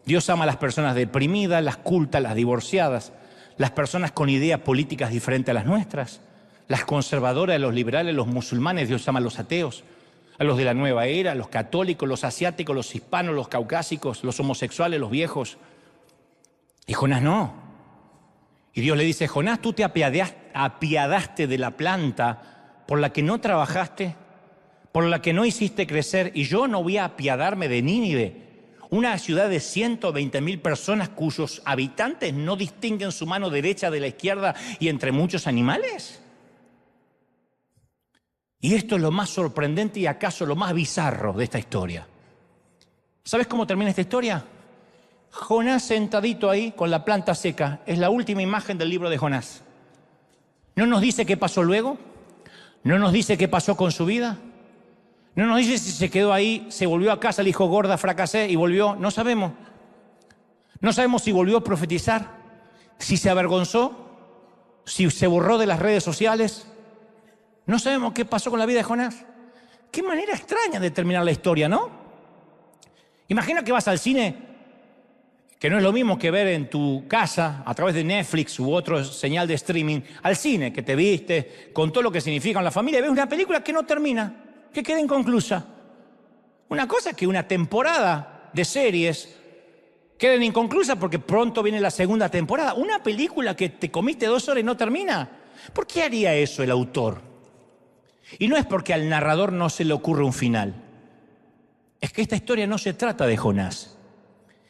Dios ama a las personas deprimidas, las cultas, las divorciadas, las personas con ideas políticas diferentes a las nuestras, las conservadoras, los liberales, los musulmanes. Dios ama a los ateos, a los de la nueva era, a los católicos, los asiáticos, los hispanos, los caucásicos, los homosexuales, los viejos. Y Jonás no. Y Dios le dice, Jonás, tú te apiadaste de la planta por la que no trabajaste, por la que no hiciste crecer, y yo no voy a apiadarme de Nínive, una ciudad de 120.000 personas cuyos habitantes no distinguen su mano derecha de la izquierda y entre muchos animales. Y esto es lo más sorprendente y acaso lo más bizarro de esta historia. ¿Sabes cómo termina esta historia? Jonás sentadito ahí con la planta seca. Es la última imagen del libro de Jonás. No nos dice qué pasó luego. No nos dice qué pasó con su vida. No nos dice si se quedó ahí, se volvió a casa, le dijo, gorda, fracasé y volvió. No sabemos. No sabemos si volvió a profetizar, si se avergonzó, si se borró de las redes sociales. No sabemos qué pasó con la vida de Jonás. Qué manera extraña de terminar la historia, ¿no? Imagina que vas al cine, que no es lo mismo que ver en tu casa, a través de Netflix u otro señal de streaming, al cine, que te viste, con todo lo que significa en la familia, y ves una película que no termina, que queda inconclusa. Una cosa es que una temporada de series queden inconclusas porque pronto viene la segunda temporada. Una película que te comiste 2 horas y no termina. ¿Por qué haría eso el autor? Y no es porque al narrador no se le ocurre un final. Es que esta historia no se trata de Jonás.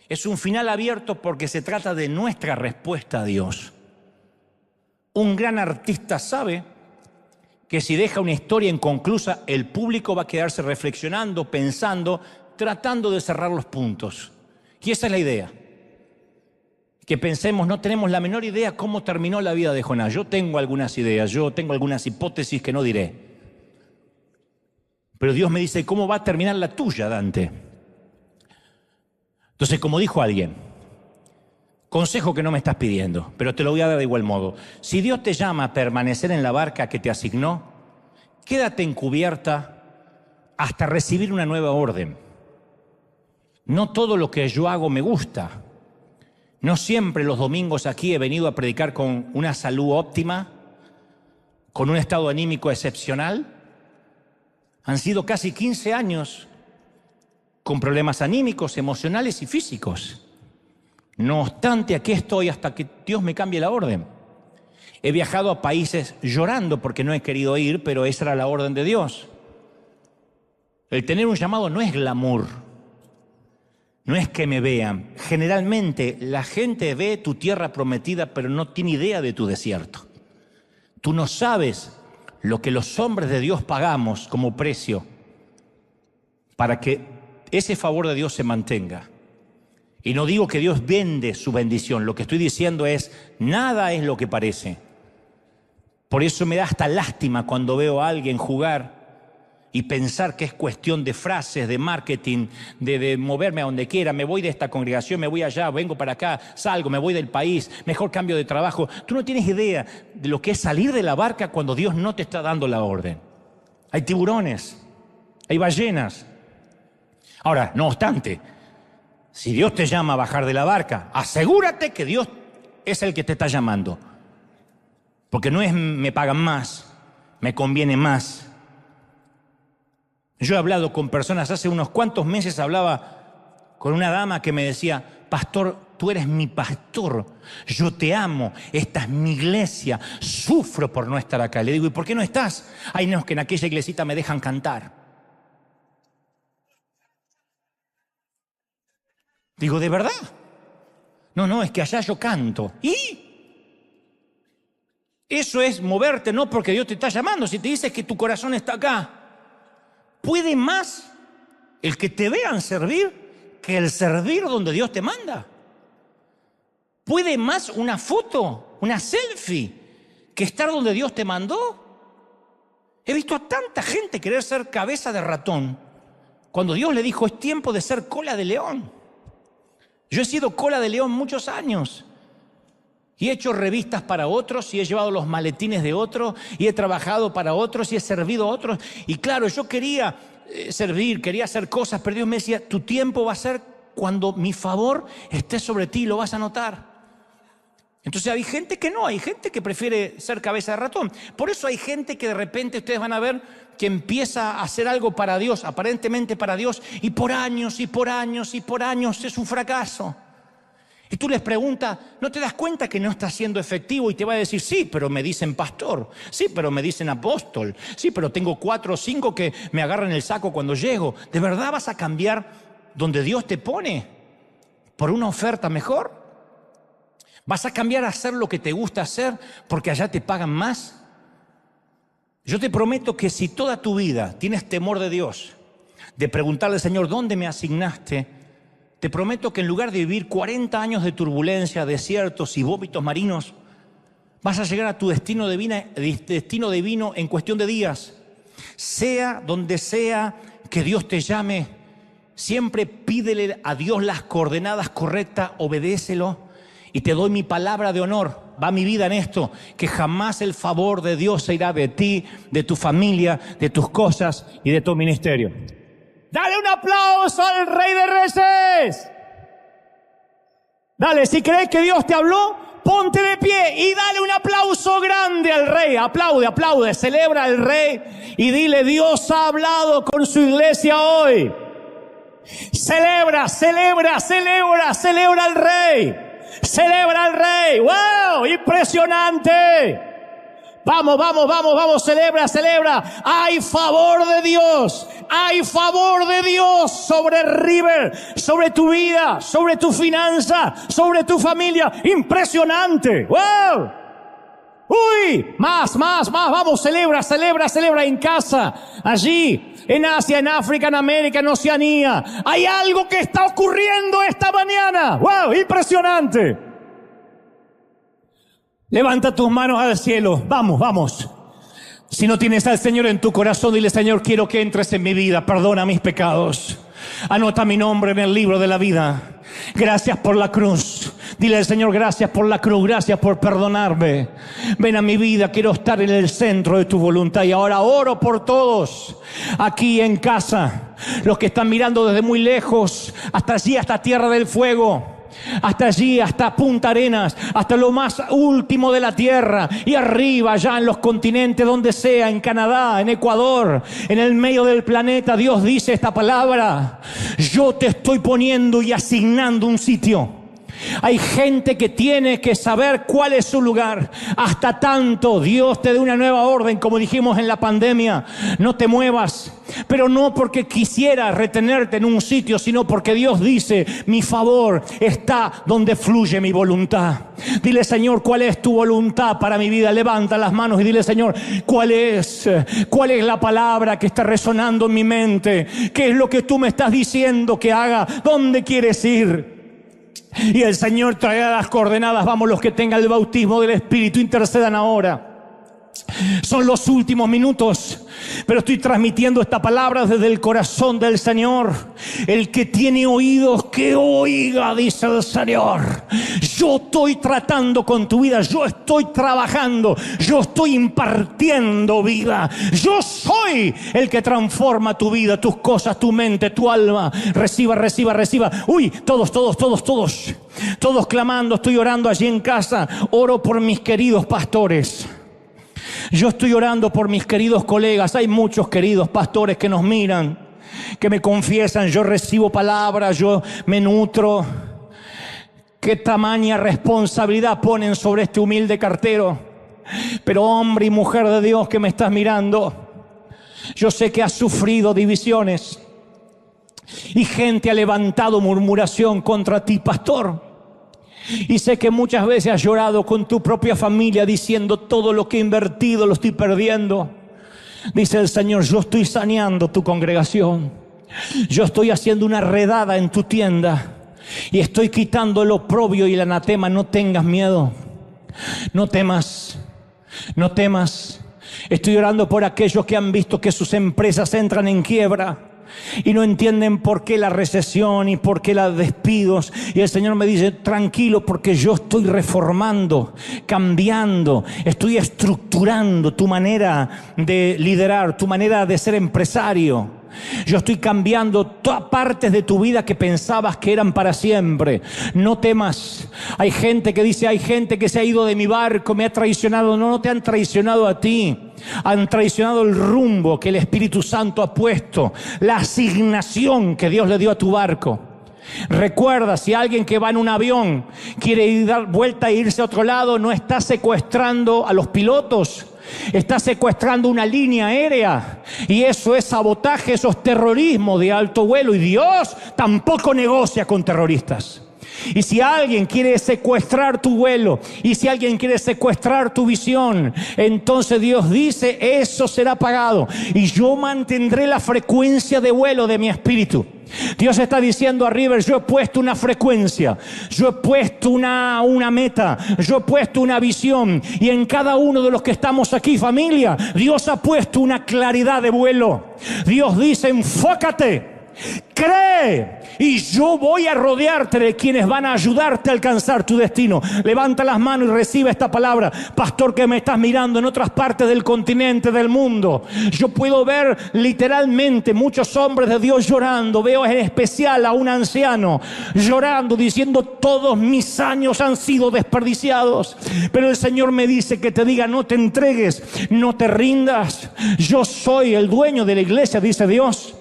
Es un final abierto porque se trata de nuestra respuesta a Dios. Un gran artista sabe que si deja una historia inconclusa, el público va a quedarse reflexionando, pensando, tratando de cerrar los puntos. Y esa es la idea. Que pensemos, no tenemos la menor idea cómo terminó la vida de Jonás. Yo tengo algunas ideas, yo tengo algunas hipótesis que no diré. Pero Dios me dice, ¿cómo va a terminar la tuya, Dante? Entonces, como dijo alguien, consejo que no me estás pidiendo, pero te lo voy a dar de igual modo. Si Dios te llama a permanecer en la barca que te asignó, quédate encubierta hasta recibir una nueva orden. No todo lo que yo hago me gusta. No siempre los domingos aquí he venido a predicar con una salud óptima, con un estado anímico excepcional. Han sido casi 15 años con problemas anímicos, emocionales y físicos. No obstante, aquí estoy hasta que Dios me cambie la orden. He viajado a países llorando porque no he querido ir, pero esa era la orden de Dios. El tener un llamado no es glamour, no es que me vean. Generalmente la gente ve tu tierra prometida, pero no tiene idea de tu desierto. Tú no sabes lo que los hombres de Dios pagamos como precio para que ese favor de Dios se mantenga. Y no digo que Dios vende su bendición, lo que estoy diciendo es, nada es lo que parece. Por eso me da hasta lástima cuando veo a alguien jugar y pensar que es cuestión de frases, de marketing, de moverme a donde quiera. Me voy de esta congregación, me voy allá, vengo para acá, salgo, me voy del país, mejor cambio de trabajo. Tú no tienes idea de lo que es salir de la barca cuando Dios no te está dando la orden. Hay tiburones, hay ballenas. Ahora, no obstante, si Dios te llama a bajar de la barca, asegúrate que Dios es el que te está llamando. Porque no es me pagan más, me conviene más. Yo he hablado con personas, hace unos cuantos meses hablaba con una dama que me decía, pastor, tú eres mi pastor, yo te amo, esta es mi iglesia, sufro por no estar acá. Le digo, ¿y por qué no estás? Ay, no, es que en aquella iglesita me dejan cantar. Digo, ¿de verdad? No, es que allá yo canto. ¿Y? Eso es moverte, no porque Dios te está llamando. Si te dice que tu corazón está acá, ¿Puede más el que te vean servir que el servir donde Dios te manda? ¿Puede más una foto, una selfie, que estar donde Dios te mandó? He visto a tanta gente querer ser cabeza de ratón, cuando Dios le dijo, es tiempo de ser cola de león. Yo he sido cola de león muchos años. Y he hecho revistas para otros, y he llevado los maletines de otros, y he trabajado para otros, y he servido a otros. Y claro, yo quería servir, quería hacer cosas, pero Dios me decía, tu tiempo va a ser cuando mi favor esté sobre ti, lo vas a notar. Entonces hay gente que no, hay gente que prefiere ser cabeza de ratón. Por eso hay gente que de repente ustedes van a ver que empieza a hacer algo para Dios, aparentemente para Dios, y por años, y por años, y por años es un fracaso. Y tú les preguntas, ¿no te das cuenta que no está siendo efectivo? Y te va a decir, sí, pero me dicen pastor, sí, pero me dicen apóstol, sí, pero tengo 4 o 5 que me agarran el saco cuando llego. ¿De verdad vas a cambiar donde Dios te pone por una oferta mejor? ¿Vas a cambiar a hacer lo que te gusta hacer porque allá te pagan más? Yo te prometo que si toda tu vida tienes temor de Dios, de preguntarle al Señor, ¿dónde me asignaste? Te prometo que en lugar de vivir 40 años de turbulencia, desiertos y vómitos marinos, vas a llegar a tu destino divino en cuestión de días. Sea donde sea que Dios te llame, siempre pídele a Dios las coordenadas correctas, obedécelo. Y te doy mi palabra de honor, va mi vida en esto, que jamás el favor de Dios se irá de ti, de tu familia, de tus cosas y de tu ministerio. Dale un aplauso al Rey de Reyes. Dale, si crees que Dios te habló, ponte de pie y dale un aplauso grande al Rey. Aplaude, aplaude, celebra al Rey y dile, Dios ha hablado con su iglesia hoy. Celebra, celebra, celebra, celebra al Rey. Celebra al Rey. ¡Wow! ¡Impresionante! Vamos, vamos, vamos, vamos, celebra, celebra. Hay favor de Dios. Hay favor de Dios sobre River, sobre tu vida, sobre tu finanza, sobre tu familia. Impresionante. ¡Wow! ¡Uy! Más, más, más. Vamos, celebra, celebra, celebra en casa, allí, en Asia, en África, en América, en Oceanía. Hay algo que está ocurriendo esta mañana. ¡Wow! Impresionante. Levanta tus manos al cielo. Vamos, vamos. Si no tienes al Señor en tu corazón, dile, Señor, quiero que entres en mi vida. Perdona mis pecados. Anota mi nombre en el libro de la vida. Gracias por la cruz. Dile al Señor, gracias por la cruz, gracias por perdonarme. Ven a mi vida, quiero estar en el centro de tu voluntad. Y ahora oro por todos aquí en casa, los que están mirando desde muy lejos, hasta allí, hasta Tierra del Fuego. Hasta allí, hasta Punta Arenas, hasta lo más último de la tierra, y arriba, allá en los continentes, donde sea, en Canadá, en Ecuador, en el medio del planeta. Dios dice esta palabra: yo te estoy poniendo y asignando un sitio. Hay gente que tiene que saber cuál es su lugar. Hasta tanto Dios te dé una nueva orden, como dijimos en la pandemia, no te muevas. Pero no porque quisiera retenerte en un sitio, sino porque Dios dice, mi favor está donde fluye mi voluntad. Dile, Señor, ¿cuál es tu voluntad para mi vida? Levanta las manos y dile, Señor, ¿cuál es la palabra que está resonando en mi mente? ¿Qué es lo que tú me estás diciendo que haga? ¿Dónde quieres ir? Y el Señor traerá las coordenadas. Vamos, los que tengan el bautismo del Espíritu, intercedan ahora. Son los últimos minutos, pero estoy transmitiendo esta palabra desde el corazón del Señor. El que tiene oídos, que oiga, dice el Señor. Yo estoy tratando con tu vida, yo estoy trabajando, yo estoy impartiendo vida. Yo soy el que transforma tu vida, tus cosas, tu mente, tu alma. Reciba, reciba, reciba. Uy, todos clamando. Estoy orando allí en casa. Oro por mis queridos pastores. Yo estoy orando por mis queridos colegas. Hay muchos queridos pastores que nos miran, que me confiesan, yo recibo palabras, yo me nutro. Qué tamaña responsabilidad ponen sobre este humilde cartero. Pero hombre y mujer de Dios que me estás mirando, yo sé que has sufrido divisiones y gente ha levantado murmuración contra ti, pastor. Y sé que muchas veces has llorado con tu propia familia diciendo, todo lo que he invertido lo estoy perdiendo. Dice el Señor, yo estoy saneando tu congregación. Yo estoy haciendo una redada en tu tienda y estoy quitando el oprobio y el anatema. No tengas miedo, no temas, no temas. Estoy orando por aquellos que han visto que sus empresas entran en quiebra y no entienden por qué la recesión y por qué los despidos. Y el Señor me dice, tranquilo, porque yo estoy reformando, cambiando, estoy estructurando tu manera de liderar, tu manera de ser empresario. Yo estoy cambiando todas partes de tu vida que pensabas que eran para siempre. No temas. Hay gente que dice, hay gente que se ha ido de mi barco, me ha traicionado. No, no te han traicionado a ti. Han traicionado el rumbo que el Espíritu Santo ha puesto, la asignación que Dios le dio a tu barco. Recuerda, si alguien que va en un avión quiere dar vuelta e irse a otro lado, no está secuestrando a los pilotos, está secuestrando una línea aérea. Y eso es sabotaje, eso es terrorismo de alto vuelo. Y Dios tampoco negocia con terroristas. Y si alguien quiere secuestrar tu vuelo, y si alguien quiere secuestrar tu visión, entonces Dios dice, eso será pagado. Y yo mantendré la frecuencia de vuelo de mi espíritu. Dios está diciendo a River, yo he puesto una frecuencia, yo he puesto una meta, yo he puesto una visión. Y en cada uno de los que estamos aquí, familia, Dios ha puesto una claridad de vuelo. Dios dice, enfócate, cree, y yo voy a rodearte de quienes van a ayudarte a alcanzar tu destino. Levanta las manos y recibe esta palabra. Pastor, que me estás mirando en otras partes del continente, del mundo, yo puedo ver literalmente muchos hombres de Dios llorando. Veo en especial a un anciano llorando, diciendo, todos mis años han sido desperdiciados. Pero el Señor me dice que te diga, no te entregues, no te rindas. Yo soy el dueño de la iglesia, dice Dios.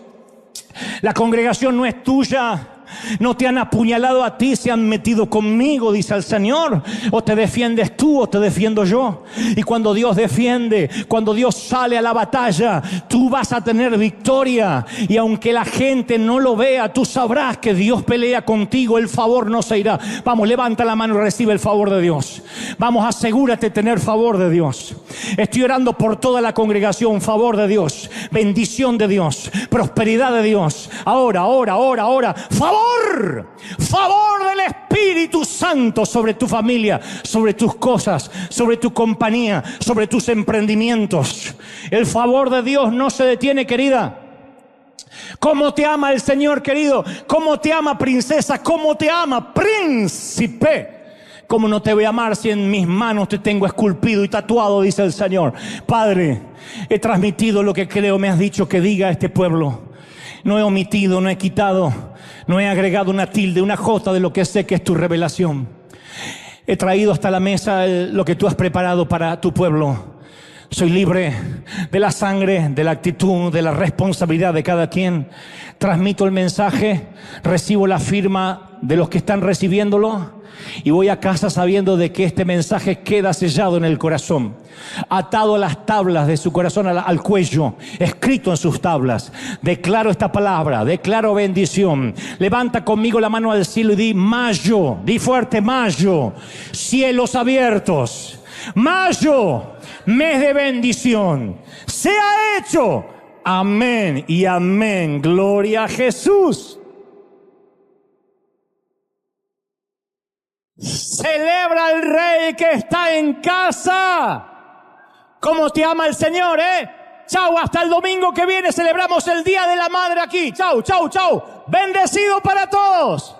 La congregación no es tuya. No te han apuñalado a ti, se han metido conmigo, dice el Señor. O te defiendes tú o te defiendo yo. Y cuando Dios defiende, cuando Dios sale a la batalla, tú vas a tener victoria. Y aunque la gente no lo vea, tú sabrás que Dios pelea contigo. El favor no se irá. Vamos, levanta la mano y recibe el favor de Dios. Vamos, asegúrate de tener favor de Dios. Estoy orando por toda la congregación. Favor de Dios, bendición de Dios, prosperidad de Dios. Ahora, favor del Espíritu Santo sobre tu familia, sobre tus cosas, sobre tu compañía, sobre tus emprendimientos. El favor de Dios no se detiene, querida. ¿Cómo te ama el Señor, querido? ¿Cómo te ama, princesa? ¿Cómo te ama, príncipe? ¿Cómo no te voy a amar si en mis manos te tengo esculpido y tatuado? Dice el Señor. Padre, he transmitido lo que creo me has dicho que diga a este pueblo. No he omitido, no he quitado, no he agregado una tilde, una jota de lo que sé que es tu revelación. He traído hasta la mesa lo que tú has preparado para tu pueblo. Soy libre de la sangre, de la actitud, de la responsabilidad de cada quien. Transmito el mensaje, recibo la firma de los que están recibiéndolo y voy a casa sabiendo de que este mensaje queda sellado en el corazón, atado a las tablas de su corazón, al cuello, escrito en sus tablas. Declaro esta palabra, declaro bendición. Levanta conmigo la mano al cielo y di mayo, di fuerte mayo, cielos abiertos, mayo, mes de bendición, sea hecho. Amén y amén. Gloria a Jesús. Celebra al Rey que está en casa. ¿Cómo te ama el Señor, Chau, hasta el domingo que viene celebramos el Día de la Madre aquí. Chau, chau, chau. Bendecido para todos.